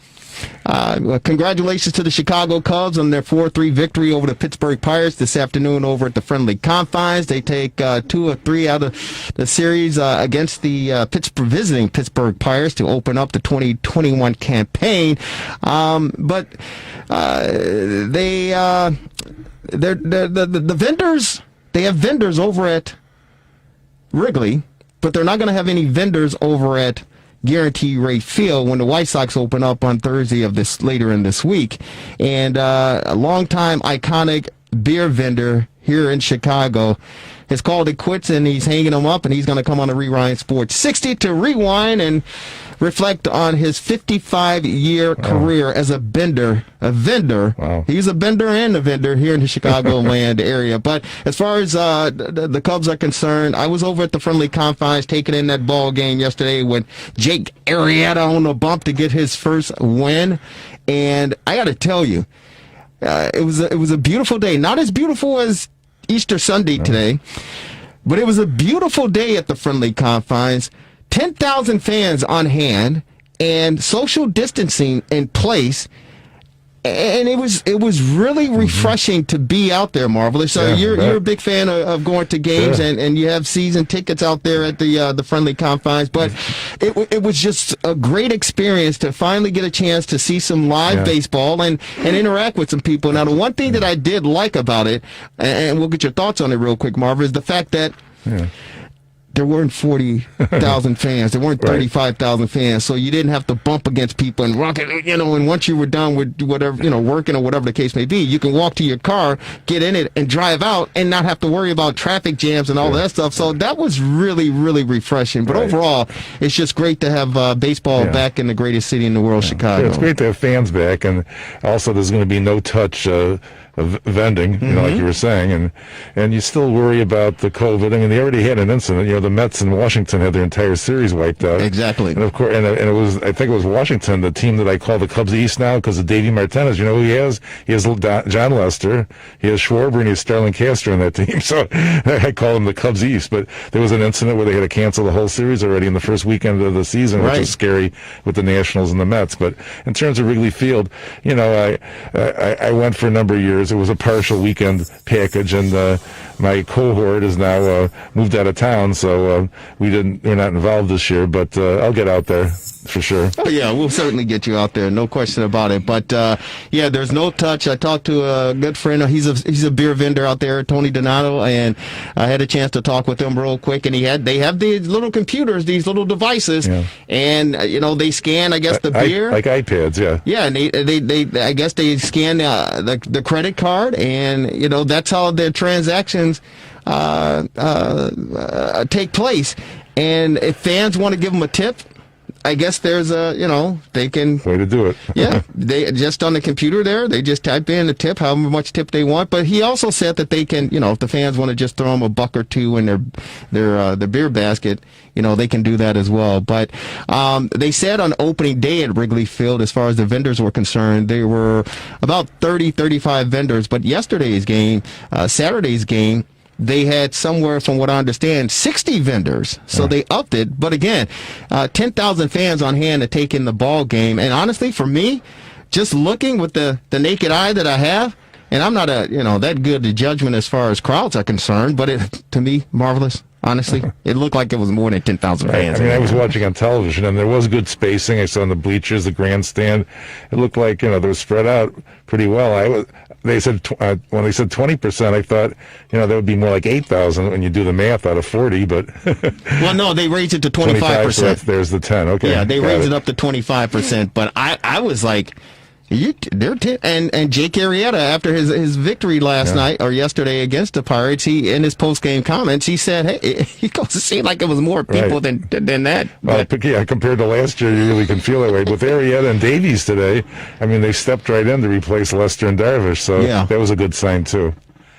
congratulations to the Chicago Cubs on their 4-3 victory over the Pittsburgh Pirates this afternoon over at the Friendly Confines. They take 2 of 3 out of the series against the visiting Pittsburgh Pirates to open up the 2021 campaign. But the vendors, they have vendors over at Wrigley, but they're not going to have any vendors over at Guarantee Rate Field when the White Sox open up on Thursday of this later in this week. And a longtime iconic beer vendor here in Chicago has called it quits, and he's hanging them up, and he's going to come on the Rewind Sports 60 to rewind and reflect on his 55-year career as a vendor. Wow. He's a bender and a vendor here in the Chicagoland area. But as far as the Cubs are concerned, I was over at the Friendly Confines taking in that ball game yesterday with Jake Arrieta on the bump to get his first win. And I got to tell you, it was a beautiful day. Not as beautiful as Easter Sunday today, but it was a beautiful day at the Friendly Confines. 10,000 fans on hand and social distancing in place. And it was really refreshing to be out there, Marvelous. So you're a big fan of going to games, and you have season tickets out there at the Friendly Confines. But it was just a great experience to finally get a chance to see some live baseball and interact with some people. Now, the one thing that I did like about it, and we'll get your thoughts on it real quick, Marvel, is the fact that there weren't 40,000 fans. There weren't 35,000 fans. So you didn't have to bump against people and rock it, and once you were done with whatever, working or whatever the case may be, you can walk to your car, get in it, and drive out and not have to worry about traffic jams and all that stuff. So that was really, really refreshing. But overall, it's just great to have baseball back in the greatest city in the world, Chicago. Yeah, it's great to have fans back. And also there's going to be no touch of vending, like you were saying, and you still worry about the COVID. I mean, they already had an incident. The Mets in Washington had their entire series wiped out. Exactly. And of course, and it was, I think it was Washington, the team that I call the Cubs East now because of Davey Martinez. You know who he has? He has John Lester, he has Schwarber, and he has Starlin Castro in that team. So I call them the Cubs East. But there was an incident where they had to cancel the whole series already in the first weekend of the season, which was scary with the Nationals and the Mets. But in terms of Wrigley Field, I went for a number of years. it was a partial weekend package, and my cohort is now moved out of town, so we're not involved this year. But I'll get out there for sure. Oh yeah, we'll certainly get you out there, no question about it. But yeah, there's no touch. I talked to a good friend. He's a beer vendor out there, Tony Donato, and I had a chance to talk with him real quick. And they have these little computers, these little devices, and they scan, I guess, the beer like iPads, yeah. Yeah, and they I guess they scan the credit card, and that's how their transactions take place. And if fans want to give them a tip, I guess there's they can way to do it. Yeah, they just on the computer there, they just type in the tip, however much tip they want. But he also said that they can, if the fans want to just throw them a buck or two in their beer basket, they can do that as well. But they said on opening day at Wrigley Field, as far as the vendors were concerned, there were about 30-35 vendors. But yesterday's game, Saturday's game, they had somewhere, from what I understand, 60 vendors. So they upped it. But again, 10,000 fans on hand to take in the ball game. And honestly, for me, just looking with the naked eye that I have, and I'm not that good at judgment as far as crowds are concerned, but to me, marvelous. Honestly, it looked like it was more than 10,000 fans. I was watching on television, and there was good spacing. I saw in the bleachers, the grandstand. It looked like they were spread out pretty well. They said when they said 20%, I thought that would be more like 8,000 when you do the math out of 40. But well, no, they raised it to 25%. So there's the 10. Okay, yeah, they raised it up to 25%. But I was like, they're and Jake Arrieta, after his victory last night or yesterday against the Pirates, he in his post game comments he said, "Hey, he goes, it seemed like it was more people than that." Well, compared to last year, you really can feel that way. With Arrieta and Davies today, they stepped right in to replace Lester and Darvish, so that was a good sign too.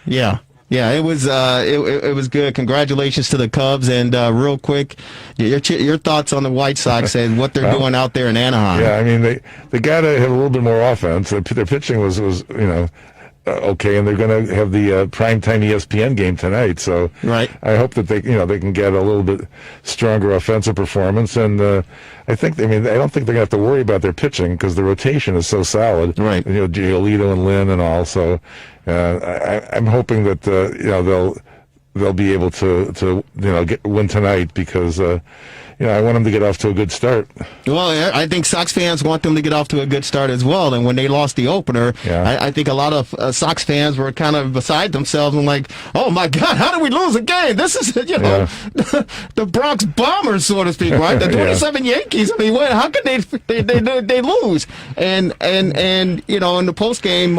Yeah. Yeah, it was it was good. Congratulations to the Cubs, and real quick, your thoughts on the White Sox and what they're doing out there in Anaheim. Yeah, they got to have a little bit more offense. Their pitching was okay, and they're going to have the primetime ESPN game tonight. So I hope that they can get a little bit stronger offensive performance. And I think I don't think they're going to have to worry about their pitching because the rotation is so solid. Right. Giolito and Lynn and all. So I'm hoping that they'll be able to win tonight because. I want them to get off to a good start. Well, I think Sox fans want them to get off to a good start as well. And when they lost the opener, I think a lot of Sox fans were kind of beside themselves and like, oh my God, how did we lose a game? This is, the Bronx Bombers, so to speak, right? The 27 Yankees. How could they lose? And in the post game,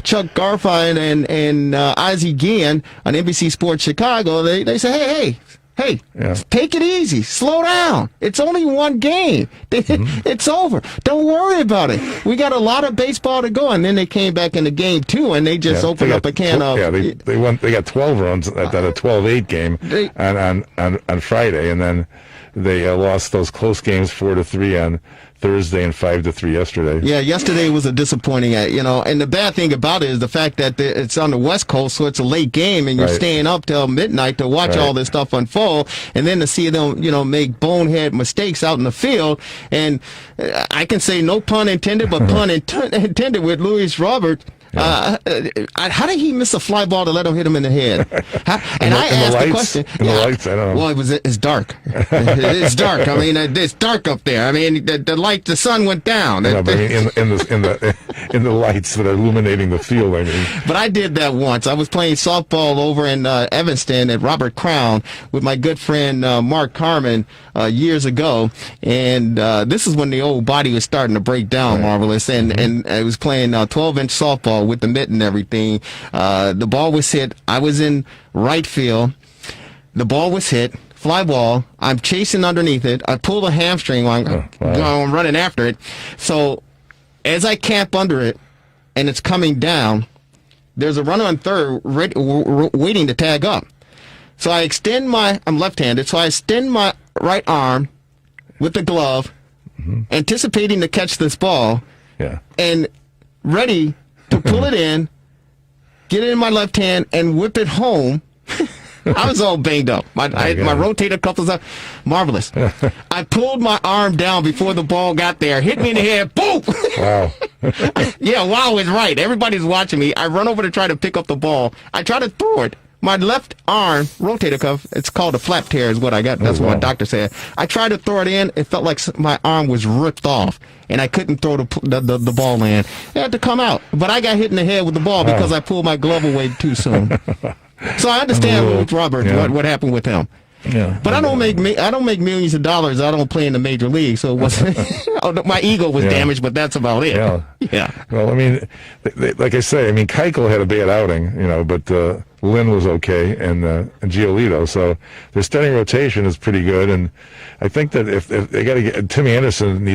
Chuck Garfien and Ozzie Guillen on NBC Sports Chicago, they say, Hey, take it easy. Slow down. It's only one game. It's over. Don't worry about it. We got a lot of baseball to go. And then they came back into game 2, and they just opened up a can of... Yeah, they won. They got 12 runs at a 12-8 game on Friday, and then they lost those close games 4-3 on Thursday and 5-3 yesterday. Yeah, yesterday was a disappointing, and the bad thing about it is the fact that it's on the West Coast, so it's a late game, and you're staying up till midnight to watch all this stuff unfold, and then to see them, make bonehead mistakes out in the field. And I can say no pun intended, but pun intended with Luis Robert. How did he miss a fly ball to let him hit him in the head? And I asked the question. The lights, I don't know. Well, it's dark. It's dark. It's dark up there. The sun went down. In the lights that are illuminating the field. But I did that once. I was playing softball over in Evanston at Robert Crown with my good friend Mark Carmen years ago, and this is when the old body was starting to break down, Marvelous, and I was playing 12-inch softball with the mitt and everything. The ball was hit. I was in right field. The ball was hit. Fly ball. I'm chasing underneath it. I pull the hamstring while I'm running after it. So as I camp under it and it's coming down, there's a runner on third waiting to tag up. So I extend I'm left-handed, so I extend my right arm with the glove, anticipating to catch this ball, and ready to pull it in, get it in my left hand, and whip it home I was all banged up. My rotator cuff was marvelous. I pulled my arm down before the ball got there, hit me in the head, boom! Wow. Yeah, wow is right. Everybody's watching me. I run over to try to pick up the ball. I try to throw it. My left arm, rotator cuff, it's called a flap tear is what I got. That's what my doctor said. I tried to throw it in. It felt like my arm was ripped off, and I couldn't throw the ball in. It had to come out. But I got hit in the head with the ball because I pulled my glove away too soon. So I understand with Robert what happened with him. Yeah, but I don't make millions of dollars. I don't play in the major league, so it wasn't. My ego was damaged, but that's about it. Yeah. Well, I mean, like I say, I mean, Keuchel had a bad outing, but Lynn was okay, and Giolito. So their starting rotation is pretty good, and I think that if they got to get Tim Anderson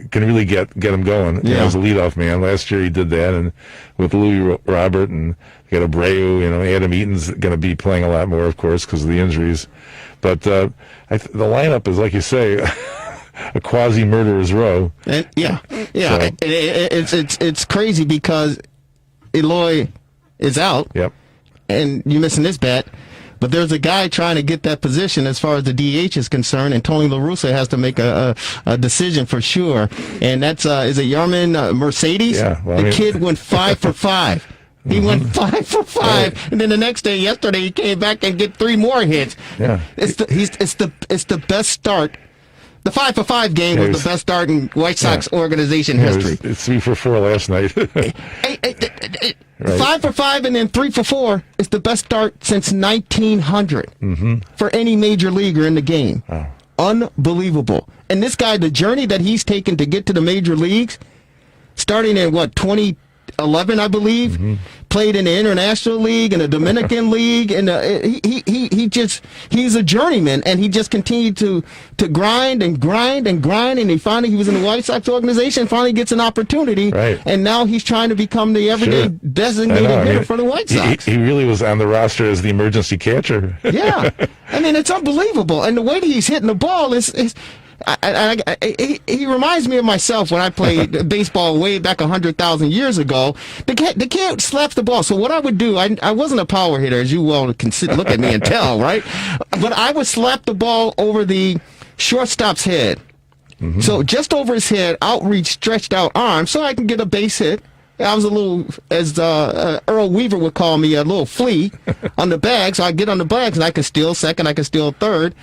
can really get him going. As a leadoff man. Last year he did that, and with Louis Robert and you got Abreu, Adam Eaton's going to be playing a lot more, of course, because of the injuries. But the lineup is, like you say, a quasi-murderer's row. And, it's crazy because Eloy is out. Yep. And you're missing this bat. But there's a guy trying to get that position as far as the DH is concerned, and Tony La Russa has to make a decision for sure. And that's is it Yarman Mercedes? Yeah. Well, the kid went 5 for 5. He went 5 for 5, and then the next day, yesterday, he came back and get 3 more hits. Yeah, it's the best start. The 5 for 5 game was the best start in White Sox organization history. It's 3 for 4 last night. 5 for 5 and then 3 for 4 is the best start since 1900 for any major leaguer in the game. Wow. Unbelievable. And this guy, the journey that he's taken to get to the major leagues, starting in 2011, I believe, played in the International League and the Dominican League, and he's a journeyman, and he just continued to grind, and he finally was in the White Sox organization, finally gets an opportunity, and now he's trying to become the everyday designated hitter for the White Sox. He really was on the roster as the emergency catcher. Yeah, I mean, it's unbelievable, and the way that he's hitting the ball is he reminds me of myself when I played baseball way back 100,000 years ago. The kid slaps the ball. So what I would do, I wasn't a power hitter, as you well can look at me and tell, right? But I would slap the ball over the shortstop's head. So just over his head, outreach, stretched out arm, so I can get a base hit. I was a little, as Earl Weaver would call me, a little flea on the bag. So I get on the bags, and I can steal second, I can steal third.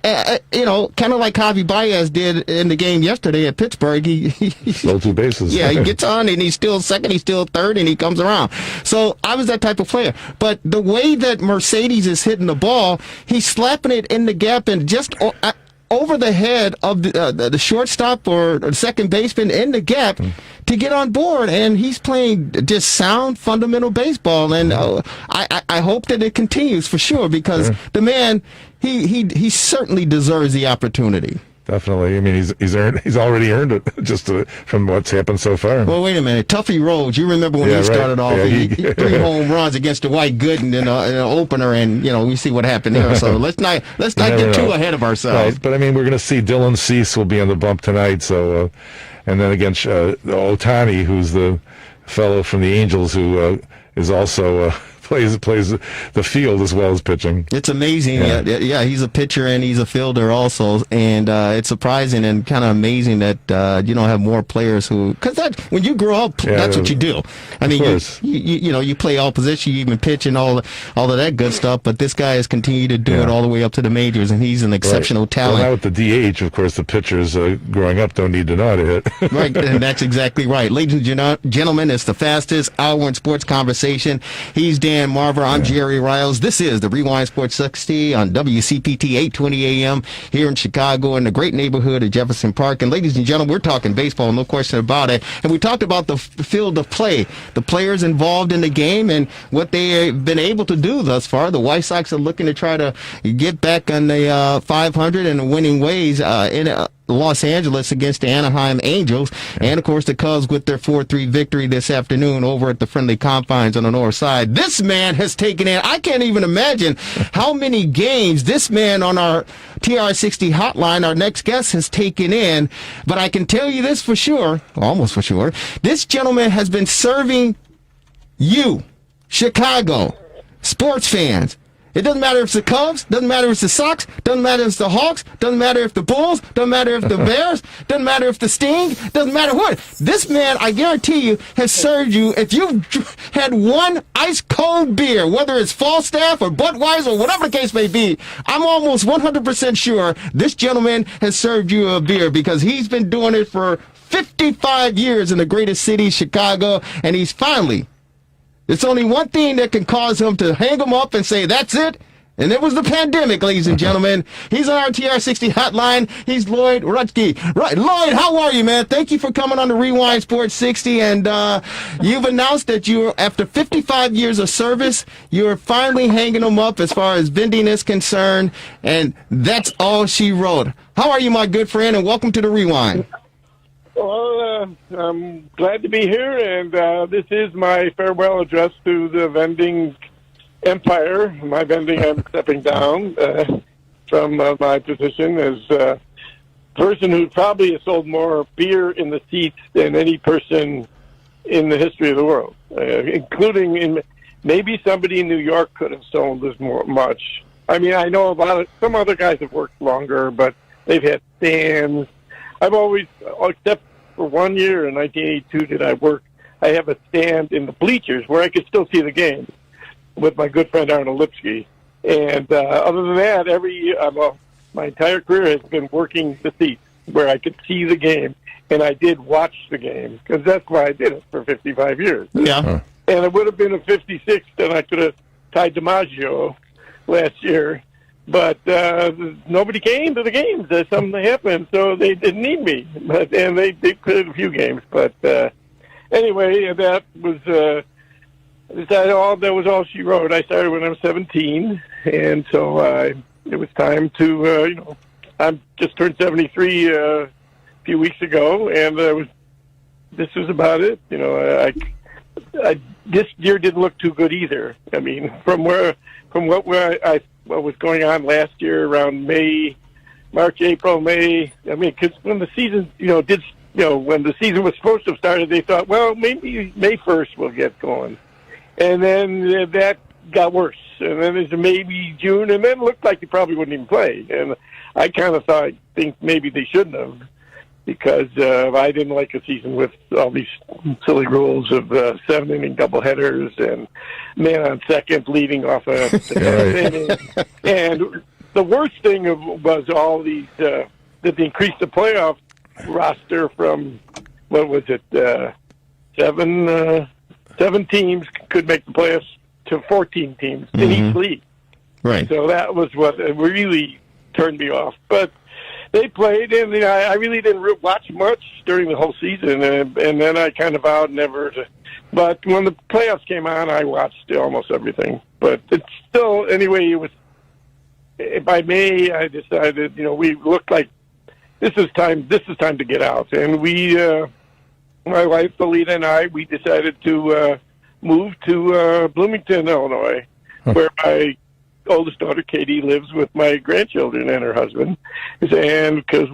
Kind of like Javi Baez did in the game yesterday at Pittsburgh. He stole 2 bases. Yeah, he gets on and he's still second, he's still third, and he comes around. So I was that type of player. But the way that Mercedes is hitting the ball, he's slapping it in the gap and just over the head of the shortstop or the second baseman in the gap to get on board, and he's playing just sound fundamental baseball, and I hope that it continues for sure, because the man he certainly deserves the opportunity. Definitely. I mean, he's already earned it just from what's happened so far. Well, wait a minute. Tuffy Rhodes, you remember when he started off, he 3 home runs against Dwight Gooden in an opener, and we see what happened there. So let's not get too ahead of ourselves. Right. But I mean, we're going to see Dylan Cease will be on the bump tonight. So, and then against Ohtani, who's the fellow from the Angels who is also. Plays the field as well as pitching. It's amazing. Yeah, he's a pitcher and he's a fielder also, and it's surprising and kind of amazing that you don't have more players who, because when you grow up, that's what you do. I mean, you play all positions, you even pitch and all of that good stuff. But this guy has continued to do it all the way up to the majors, and he's an exceptional talent. Well, now with the DH, of course, the pitchers growing up don't need to know how to hit. Right, and that's exactly right. Ladies and gentlemen, it's the fastest hour in sports conversation. He's Dan Marver. I'm Jerry Riles. This is the Rewind Sports 60 on WCPT 820 AM here in Chicago in the great neighborhood of Jefferson Park. And ladies and gentlemen, we're talking baseball, no question about it. And we talked about the field of play, the players involved in the game, and what they've been able to do thus far. The White Sox are looking to try to get back on the 500 and the winning ways in Los Angeles against the Anaheim Angels, and of course the Cubs with their 4-3 victory this afternoon over at the friendly confines on the north side. This man has taken in, I can't even imagine how many games this man on our TRS60 hotline, our next guest, has taken in, but I can tell you this for sure, almost for sure, this gentleman has been serving you, Chicago, sports fans, It doesn't matter if it's the Cubs, doesn't matter if it's the Sox, doesn't matter if it's the Hawks, doesn't matter if the Bulls, doesn't matter if the Bears, doesn't matter if the Sting, doesn't matter what. This man, I guarantee you, has served you, if you've had one ice-cold beer, whether it's Falstaff or Budweiser or whatever the case may be, I'm almost 100% sure this gentleman has served you a beer because he's been doing it for 55 years in the greatest city, Chicago, and he's finally... It's only one thing that can cause him to hang him up and say, that's it. And it was the pandemic, ladies and gentlemen. He's on our TR60 hotline. He's Lloyd Rutke. Right, Lloyd, how are you, man? Thank you for coming on the Rewind Sports 60. And you've announced that you, after 55 years of service, you're finally hanging him up as far as vending is concerned. And that's all she wrote. How are you, my good friend? And welcome to the Rewind. Well, I'm glad to be here, and this is my farewell address to the vending empire. My vending, I'm stepping down from my position as a person who probably has sold more beer in the seats than any person in the history of the world, including in maybe somebody in New York could have sold as much. I mean, I know some other guys have worked longer, but they've had stands. I've always, except for 1 year in 1982 did I work, I have a stand in the bleachers where I could still see the game with my good friend Arnold Lipsky. And other than that, every year, my entire career has been working the seats where I could see the game, and I did watch the game because that's why I did it for 55 years. Yeah. And it would have been a 56 that I could have tied DiMaggio last year. But nobody came to the games. Something happened, so they didn't need me. And they played a few games. But anyway, that was all she wrote. I started when I was 17, and so it was time to, I just turned 73 a few weeks ago, and this was about it. This year didn't look too good either. I mean, from what was going on last year around March, April, May. I mean, because when the season, when the season was supposed to have started, they thought, well, maybe May 1st we'll get going. And then that got worse. And then there's maybe June, and then it looked like they probably wouldn't even play. And I kind of think maybe they shouldn't have, because I didn't like a season with all these silly rules of 7-inning doubleheaders and man on second leading off a inning. And the worst thing was all these that they increased the playoff roster from, what was it, 7 teams could make the playoffs to 14 teams in each league. Right. So that was what really turned me off. But they played, and I really didn't watch much during the whole season, and then I kind of vowed never to. But when the playoffs came on, I watched almost everything. But it's still, anyway, it was, by May, I decided, we looked like this is time to get out. And we, my wife, Felita, and I, we decided to move to Bloomington, Illinois, where my oldest daughter, Katie, lives with my grandchildren and her husband. And because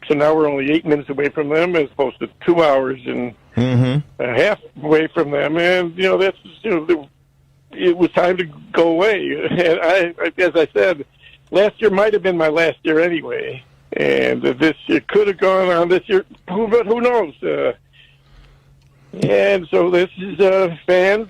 so now we're only 8 minutes away from them as opposed to 2 hours and a half away from them. And, that's, it was time to go away. And as I said, last year might have been my last year anyway. And this year could have gone on this year, but who knows? And so this is fans.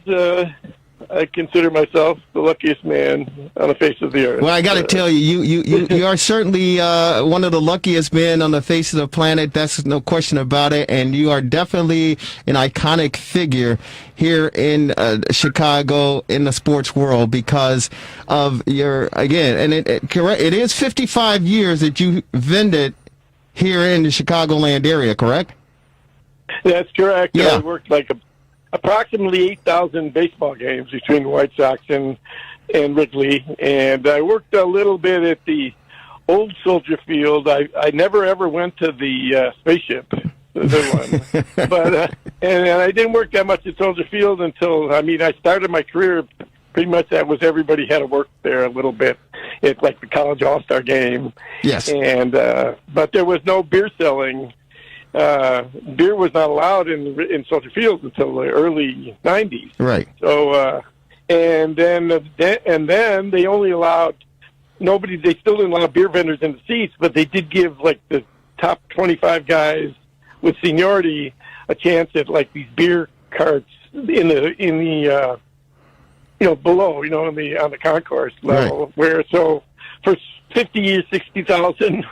I consider myself the luckiest man on the face of the earth. Well, I got to tell you, you are certainly one of the luckiest men on the face of the planet. That's no question about it. And you are definitely an iconic figure here in Chicago in the sports world because of your, again, and it is 55 years that you vended here in the Chicagoland area, correct? That's correct. Yeah. I worked approximately 8,000 baseball games between the White Sox and Wrigley, and I worked a little bit at the old Soldier Field. I never ever went to the spaceship, the one, but and I didn't work that much at Soldier Field until I started my career pretty much. That was everybody had to work there a little bit. It's like the college all-star game. Yes, and but there was no beer selling. Beer was not allowed in Soldier Field until the early 90s. Right. So, and then they only allowed they still didn't allow beer vendors in the seats, but they did give like the top 25 guys with seniority a chance at like these beer carts in the below, on the concourse level, right. where so for 50 years, 60,000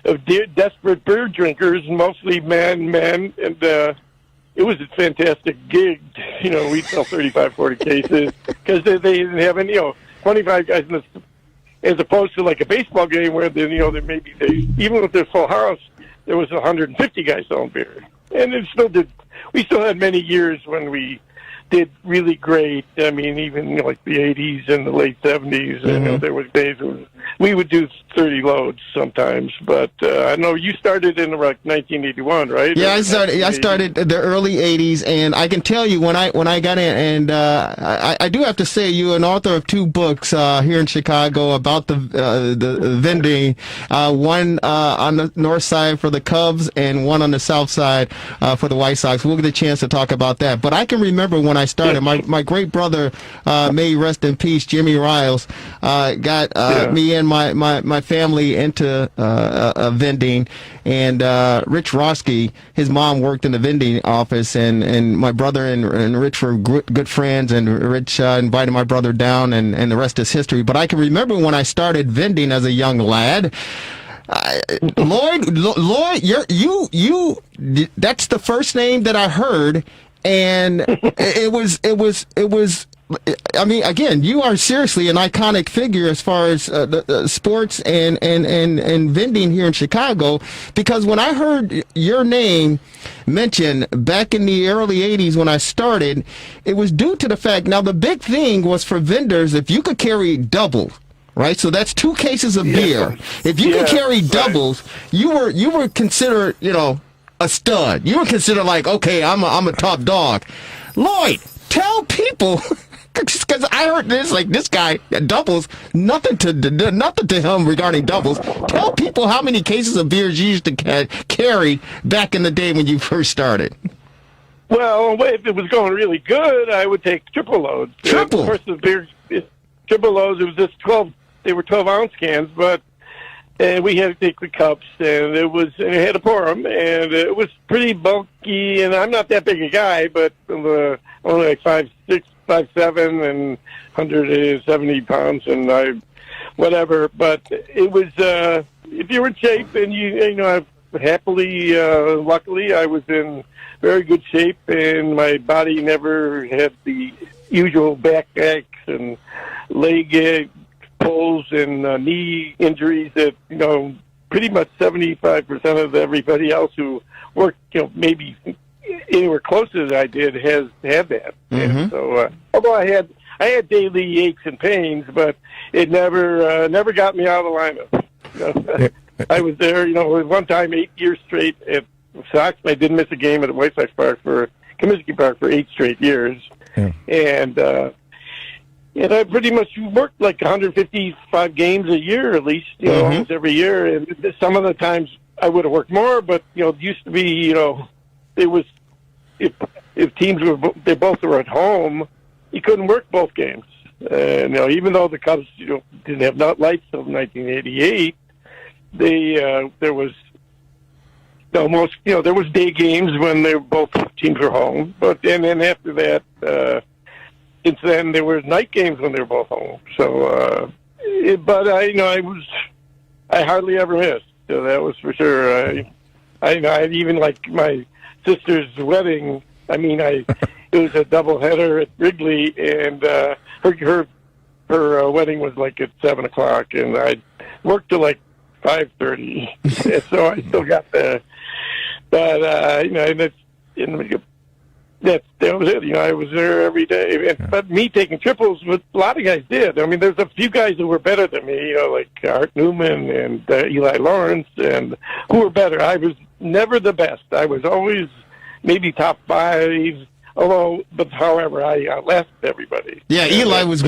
of desperate beer drinkers, mostly men, and it was a fantastic gig. We'd sell 35, 40 cases because they didn't have any, 25 guys in the, as opposed to like a baseball game where there maybe even with their full house, there was 150 guys selling beer, and it still did. We still had many years when we did really great. I mean, even like the 80s and the late 70s, there was days when we would do 30 loads sometimes. But I know you started in like 1981, right? Yeah, I started the early 80s, and I can tell you when I got in, and I do have to say you're an author of 2 books here in Chicago about the vending, one on the north side for the Cubs and one on the south side for the White Sox. We'll get a chance to talk about that. But I can remember when I started, my great brother, may he rest in peace, Jimmy Riles, got me and my family into vending, and Rich Roski, his mom worked in the vending office, and my brother and Rich were good friends, and Rich invited my brother down, and the rest is history. But I can remember when I started vending as a young lad. Lloyd, you that's the first name that I heard, and it was. I mean, again, you are seriously an iconic figure as far as the sports and vending here in Chicago, because when I heard your name mentioned back in the early 80s when I started, it was due to the fact, now the big thing was for vendors, if you could carry doubles, right? So that's 2 cases of beer. If you could carry doubles, you were considered, a stud. You were considered like, okay, I'm a top dog. Lloyd, tell people, because I heard this guy doubles, nothing to him regarding doubles. Tell people how many cases of beers you used to carry back in the day when you first started. Well, if it was going really good, I would take triple loads. Triple? Of course, the beer, triple loads, it was just 12, they were 12-ounce cans, but we had to take the cups, and I had to pour them, and it was pretty bulky, and I'm not that big a guy, but only like 5'6", 5'7", and 170 pounds, and whatever. But it was, if you were in shape, and I happily, luckily, I was in very good shape, and my body never had the usual back aches and leg pulls and knee injuries that pretty much 75% of everybody else who worked maybe anywhere close to that I did has had that. And so although I had daily aches and pains, but it never got me out of the lineup. I was there one time 8 years straight at Sox. I didn't miss a game at the White Sox Park Comiskey Park for 8 straight years. And I pretty much worked like 155 games a year, at least, almost every year. And some of the times I would have worked more, but it used to be, it was if teams they both were at home, you couldn't work both games. Even though the Cubs didn't have lights until 1988, there was almost there was day games when both teams were home, but and then after that. Since then, there were night games when they were both home. So, but I hardly ever missed. So that was for sure. I even like my sister's wedding. I mean, it was a doubleheader at Wrigley, and her wedding was like at 7:00, and I worked till like 5:30. So I still got there. But that was it. I was there every day. But me taking triples, what a lot of guys did. I mean, there's a few guys who were better than me, like Art Newman and Eli Lawrence, and who were better. I was never the best. I was always maybe top 5. However, I outlasted everybody. Yeah, Eli was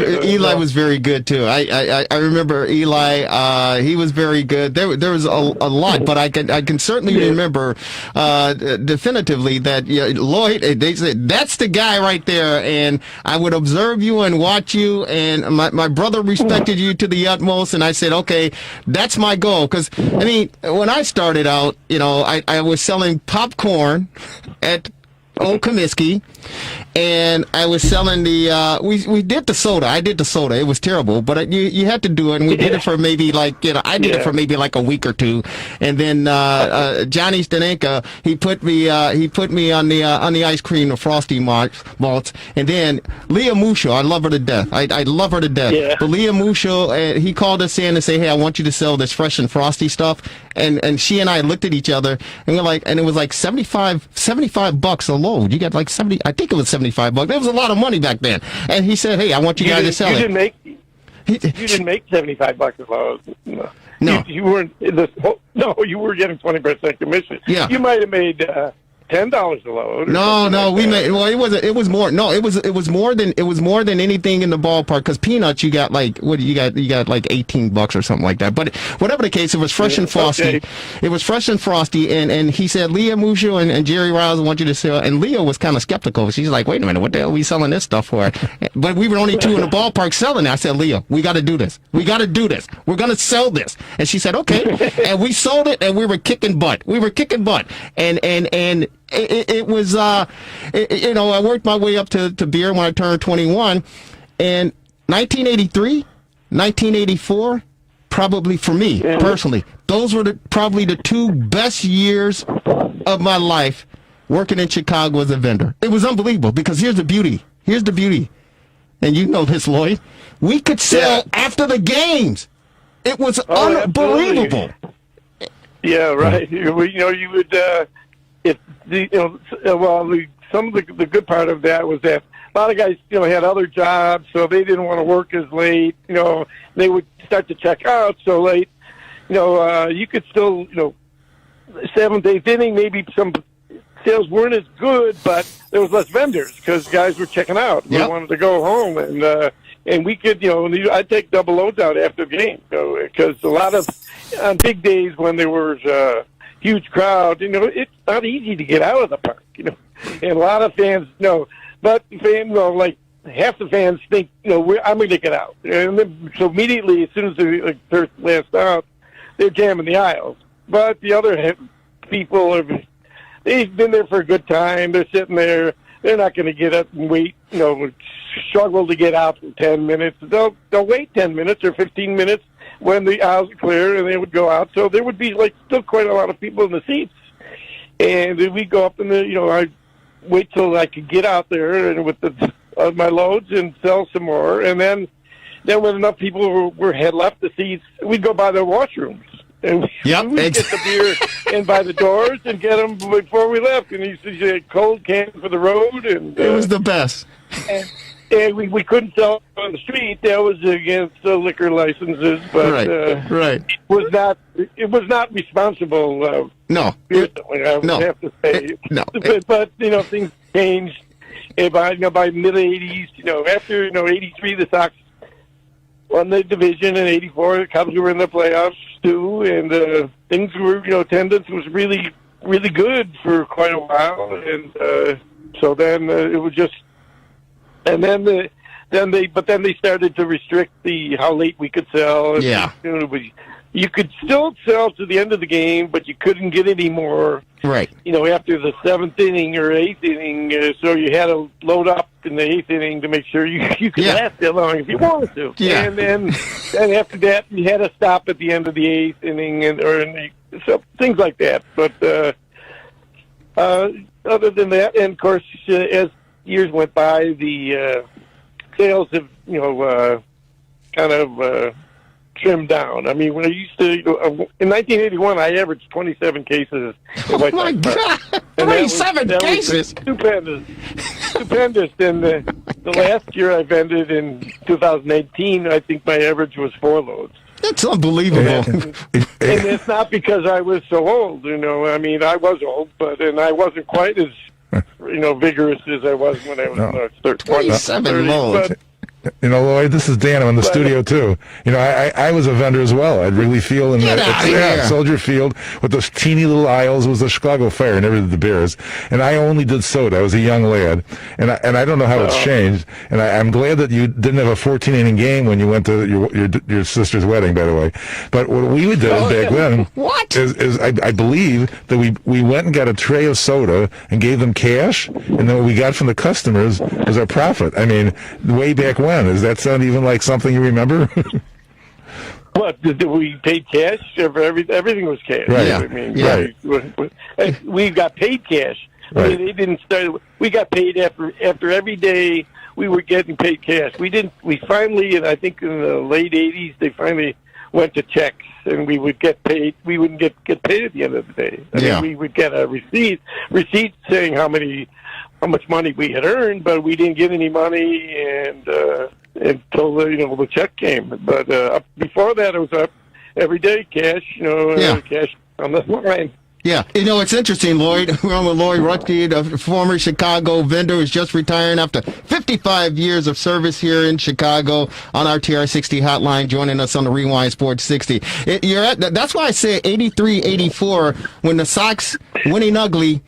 very good too. I remember Eli. He was very good. There was a lot, but I can certainly remember definitively that Lloyd. They said that's the guy right there, and I would observe you and watch you. And my brother respected you to the utmost, and I said, okay, that's my goal. Because I mean, when I started out, I was selling popcorn at Old Comiskey, and I was selling the we did the soda. I did the soda. It was terrible, but you had to do it, and we did it for maybe I did it for maybe like a week or two, and then Johnny Stanenka he put me on the ice cream, the Frosty malts, and then Leah Musho, I love her to death. I love her to death. Yeah. But Leah Musho, he called us in and say, hey, I want you to sell this Fresh and Frosty stuff, and she and I looked at each other, and we're like, and it was like $75 a load. You got like 70, I think it was $75. It was a lot of money back then. And he said, hey, I want you guys to sell it. You didn't make $75 a load. No. You weren't. You were getting 20% commission. Yeah. You might have made $10 a load. No, we made. Well, it was more. No, it was more than anything in the ballpark. Because peanuts, you got like you got like $18 or something like that. But whatever the case, it was Fresh and Frosty. Okay. It was Fresh and Frosty, and he said Leah Musho and Jerry Riles want you to sell. And Leah was kind of skeptical. She's like, wait a minute, what the hell are we selling this stuff for? But we were only two in the ballpark selling it. I said, Leah, we got to do this. We got to do this. We're gonna sell this. And she said, okay. And we sold it, and we were kicking butt. And it was, I worked my way up to beer when I turned 21. And 1983, 1984, probably for me, personally, those were probably the two best years of my life working in Chicago as a vendor. It was unbelievable because here's the beauty. And you know this, Lloyd. We could sell after the games. It was unbelievable. Absolutely. Yeah, right. You would... some of the good part of that was that a lot of guys, had other jobs, so they didn't want to work as late. They would start to check out so late. You could still, seventh, eighth inning, maybe some sales weren't as good, but there was less vendors because guys were checking out. They wanted to go home, and we could, I'd take double loads out after the game because a lot of on big days when there was huge crowd, it's not easy to get out of the park, and a lot of fans know, but like half the fans think, I'm going to get out, and then, so immediately as soon as they're last out, they're jamming the aisles. But the other people they've been there for a good time. They're sitting there. They're not going to get up and wait, struggle to get out in 10 minutes. They'll wait 10 minutes or 15 minutes when the aisles are clear, and they would go out. So there would be still quite a lot of people in the seats. And we'd go up in I'd wait till I could get out there and with my loads and sell some more. And then when enough people had left the seats, we'd go by the washrooms. And we'd get the beer in by the doors and get them before we left. And you see a cold can for the road. And it was the best. And we couldn't sell on the street. That was against the liquor licenses. But right. It was not responsible. No. I have to say. No. But things changed. And by mid-'80s, after 83, the Sox won the division. In 84, the Cubs were in the playoffs too, and things were, attendance was really, really good for quite a while. And so then it was just, and then they started to restrict how late we could sell. Yeah. You could still sell to the end of the game, but you couldn't get any more. Right. After the seventh inning or eighth inning, so you had to load up in the eighth inning to make sure you could last that long if you wanted to. Yeah. And then after that, you had to stop at the end of the eighth inning, so things like that. But other than that, and of course, as years went by, the sales have kind of trimmed down. I mean, when I used to, in 1981, I averaged 27 cases. Oh my God! 27 cases! Stupendous. And the last year I vended in 2018, I think my average was 4 loads. That's unbelievable. And it's not because I was so old, I mean, I was old, and I wasn't quite as vigorous as I was when I was 27 loads. Lloyd, this is Dan. I'm in the studio too. I was a vendor as well. I'd really feel Soldier Field with those teeny little aisles. It was the Chicago Fire, never did the Bears. And I only did soda. I was a young lad, and I don't know how it's changed. And I'm glad that you didn't have a 14-inning game when you went to your sister's wedding, by the way. But what we did back then is I believe that we went and got a tray of soda and gave them cash, and then what we got from the customers was our profit. I mean, way back when. Does that sound even like something you remember? What, did we paid cash? Everything was cash. Right. I mean, we got paid cash. Right. I mean, they didn't start. We got paid after every day. We were getting paid cash. We finally, and I think in the late '80s, they finally went to checks, and we would get paid. We wouldn't get paid at the end of the day. I mean, we would get a receipt saying how much money we had earned, but we didn't get any money until the check came. But before that, it was up every day, cash, cash on the line. Yeah, it's interesting, Lloyd. We're on with Lloyd Rutke, the former Chicago vendor who's just retiring after 55 years of service here in Chicago on our TRS60 hotline, joining us on the Rewind Sports 60. That's why I say 83-84 when the Sox winning ugly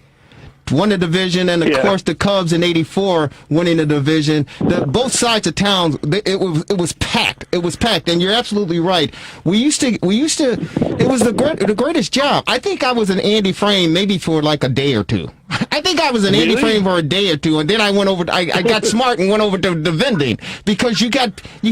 won the division, and of course the Cubs in '84 winning the division. Both sides of town, it was packed. It was packed, and you're absolutely right. We used to. It was the greatest job. I think I was an Andy Frame maybe for like a day or two. I think I was an Andy Frame for a day or two, and then I went over. I got smart and went over to the vending because you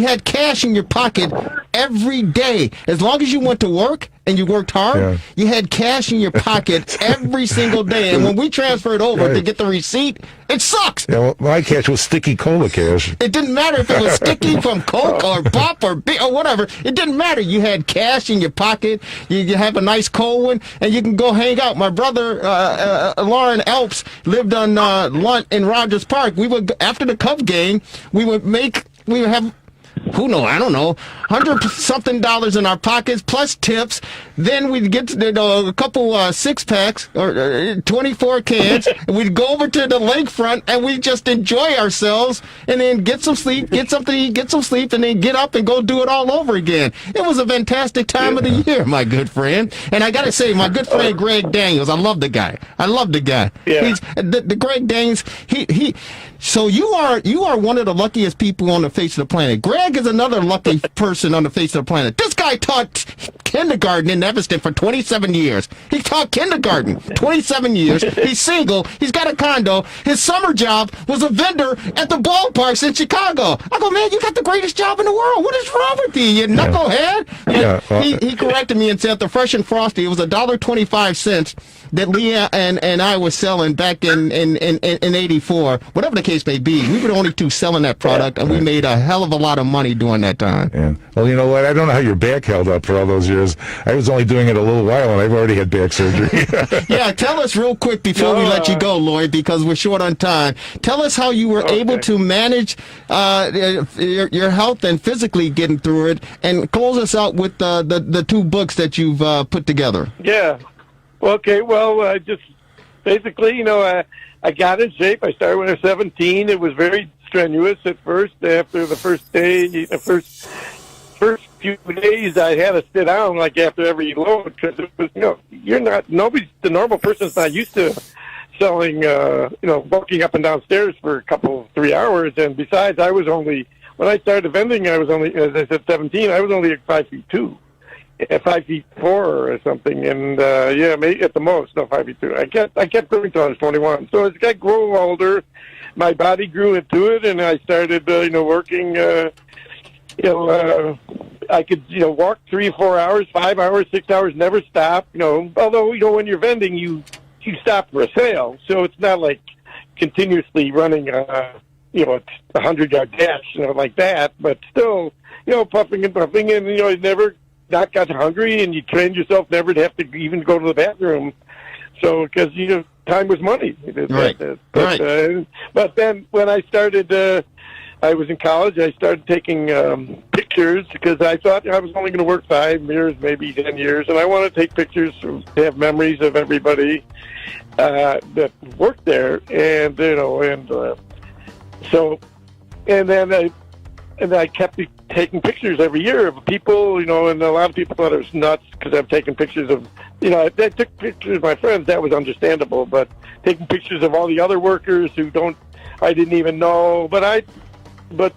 had cash in your pocket every day. As long as you went to work and you worked hard, you had cash in your pocket every single day. And when we transferred over to get the receipt, it sucks. Yeah, well, my cash was sticky cola cash. It didn't matter if it was sticky from Coke or Pop or whatever. It didn't matter. You had cash in your pocket. You have a nice cold one, and you can go hang out. My brother, Lauren Elps, lived on in Rogers Park. We would, after the Cubs game, we would have, I don't know, $100-something in our pockets plus tips. Then we'd get a couple 6-packs or 24 cans. And we'd go over to the lakefront and we'd just enjoy ourselves and then get some sleep, get something to eat, get some sleep, and then get up and go do it all over again. It was a fantastic time of the year, my good friend. And I got to say, my good friend Greg Daniels, I love the guy. Yeah. He's the Greg Daniels. So you are one of the luckiest people on the face of the planet. Greg is another lucky person on the face of the planet. This guy taught kindergarten in Evanston for 27 years. He taught kindergarten 27 years. He's single. He's got a condo. His summer job was a vendor at the ballparks in Chicago. I go, man, you got the greatest job in the world. What is wrong with you, you knucklehead? He corrected me and said the Fresh and Frosty, it was $1.25 that Leah and I was selling back in 84. Whatever the case may be, we were the only two selling that product, and we made a hell of a lot of money during that time. Yeah. Well, you know what? I don't know how your back held up for all those years. I was only doing it a little while, and I've already had back surgery. Yeah, tell us real quick before we let you go, Lloyd, because we're short on time. Tell us how you were able to manage your health and physically getting through it, and close us out with the 2 books that you've put together. Yeah. Okay, well, I just basically, I got in shape. I started when I was 17. It was very strenuous at first. After the first day, the first few days, I had to sit down like after every load because it was, the normal person's not used to selling, walking up and down stairs for a couple, 3 hours. And besides, when I started vending, I was only, as I said, 17. I was only like 5'2". 5'4" or something, and maybe at the most, 5'2". I kept going until I was 21. So as I grew older, my body grew into it, and I started, working. I could, walk 3 or 4 hours, 5 hours, 6 hours, never stop. Although when you're vending, you stop for a sale, so it's not like continuously running, 100-yard dash, like that. But still, puffing and puffing, and never not got hungry, and you trained yourself never to have to even go to the bathroom. So, because time was money. Right. But then when I started, I was in college. I started taking pictures because I thought I was only going to work 5 years, maybe 10 years, and I want to take pictures to have memories of everybody that worked there, and and I kept taking pictures every year of people, and a lot of people thought it was nuts because I'm taking pictures of, I took pictures of my friends. That was understandable, but taking pictures of all the other workers who I didn't even know, I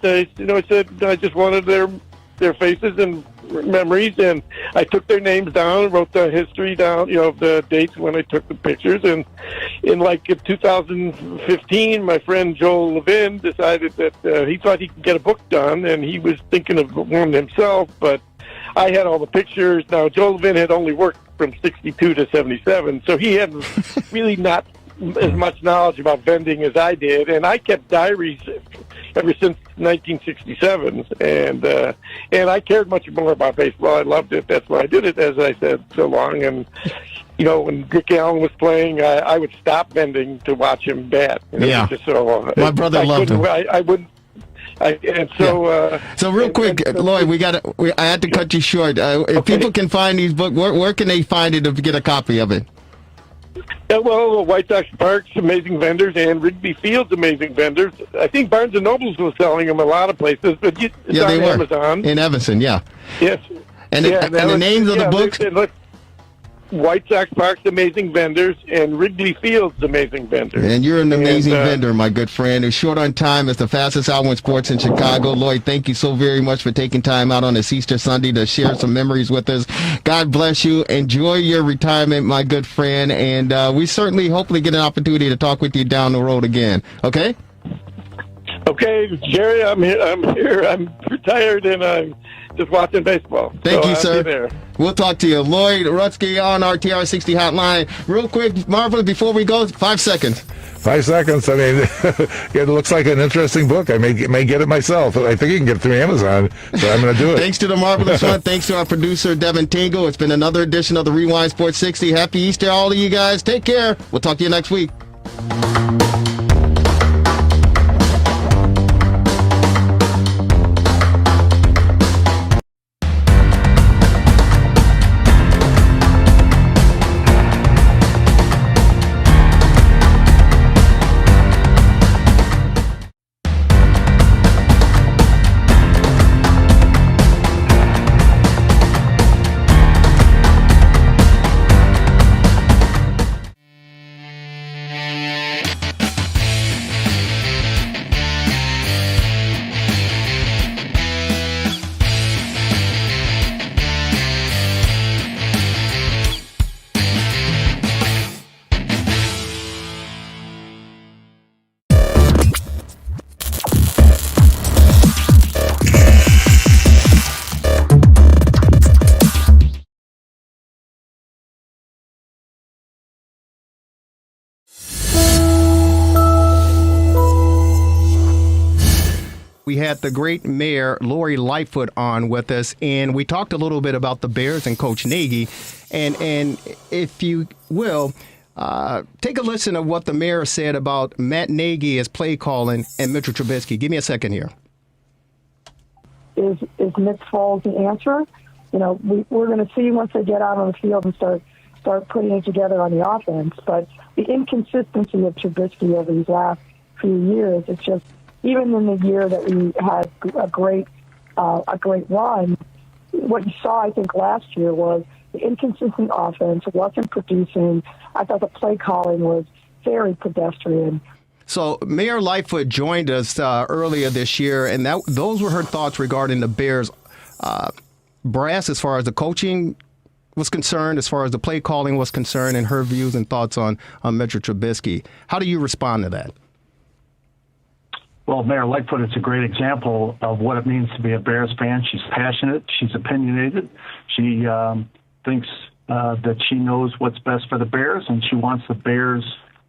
said I just wanted their faces and memories, and I took their names down, wrote the history down, the dates when I took the pictures, and in 2015, my friend Joel Levin decided that he thought he could get a book done, and he was thinking of one himself, but I had all the pictures. Now, Joel Levin had only worked from 62 to 77, so he had really not as much knowledge about vending as I did, and I kept diaries ever since 1967, and I cared much more about baseball. I loved it. That's why I did it, as I said, so long. And when Rick Allen was playing, I would stop vending to watch him bat. Yeah, my brother loved him. I wouldn't. So real quick, Lloyd, I had to cut you short. If people can find these books, where can they find it to get a copy of it? Yeah, well, White Sox Park's Amazing Vendors and Wrigley Field's Amazing Vendors. I think Barnes & Noble's was selling them a lot of places, but it's on Amazon. In Evanston, yeah. Yes. And the names of the books? White Sox Park's Amazing Vendors and Wrigley Field's Amazing Vendors. And you're an amazing vendor, my good friend. It's short on time. It's the fastest hour in sports in Chicago. Lloyd, thank you so very much for taking time out on this Easter Sunday to share some memories with us. God bless you. Enjoy your retirement, my good friend. And we certainly, hopefully, get an opportunity to talk with you down the road again. Okay? Okay, Jerry, I'm here. I'm retired, and I'm just watching baseball. Thank you, sir. I'll be there. We'll talk to you. Lloyd Rutsky on our TRS60 hotline. Real quick, Marvelous, before we go, 5 seconds. 5 seconds. I mean, it looks like an interesting book. I may get it myself. I think you can get it through Amazon, so I'm going to do it. Thanks to the Marvelous One. Thanks to our producer, Devin Tingle. It's been another edition of the Rewind Sports 60. Happy Easter, all of you guys. Take care. We'll talk to you next week. We had the great mayor, Lori Lightfoot, on with us, and we talked a little bit about the Bears and Coach Nagy. And if you will, take a listen to what the mayor said about Matt Nagy as play calling and Mitchell Trubisky. Give me a second here. Is Nick Foles the answer? We're going to see once they get out on the field and start putting it together on the offense. But the inconsistency of Trubisky over these last few years, it's just, even in the year that we had a great run, what you saw, I think, last year was the inconsistent offense wasn't producing. I thought the play calling was very pedestrian. So Mayor Lightfoot joined us earlier this year, and those were her thoughts regarding the Bears brass as far as the coaching was concerned, as far as the play calling was concerned, and her views and thoughts on Mitchell Trubisky. How do you respond to that? Well, Mayor Lightfoot is a great example of what it means to be a Bears fan. She's passionate. She's opinionated. She thinks that she knows what's best for the Bears, and she wants the Bears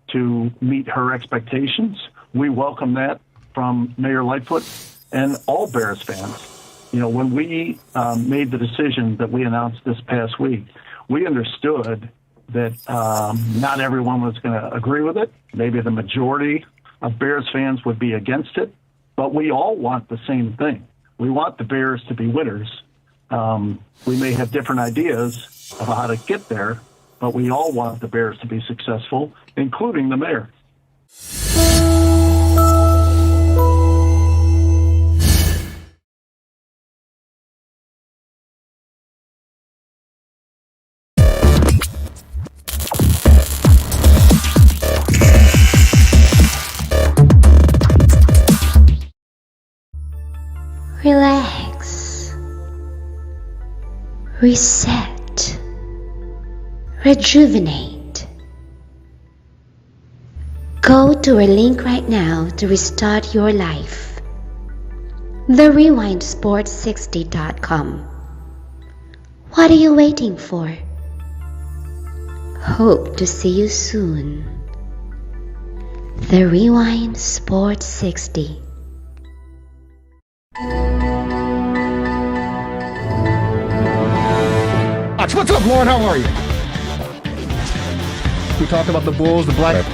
to meet her expectations. We welcome that from Mayor Lightfoot and all Bears fans. When we made the decision that we announced this past week, we understood that not everyone was going to agree with it. Maybe the majority of Bears fans would be against it, but we all want the same thing. We want the Bears to be winners. We may have different ideas of how to get there, but we all want the Bears to be successful, including the mayor. Relax. Reset. Rejuvenate. Go to our link right now to restart your life. TheRewindSports60.com. What are you waiting for? Hope to see you soon. The Rewind Sports 60. What's up, Lauren? How are you? We talked about the Bulls, the Black.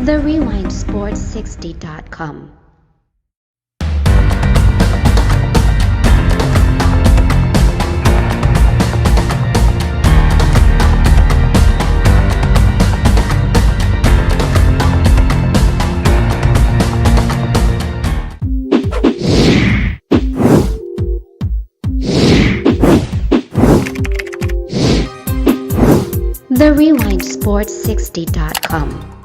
TheRewindSports60.com. TheRewindSports60.com.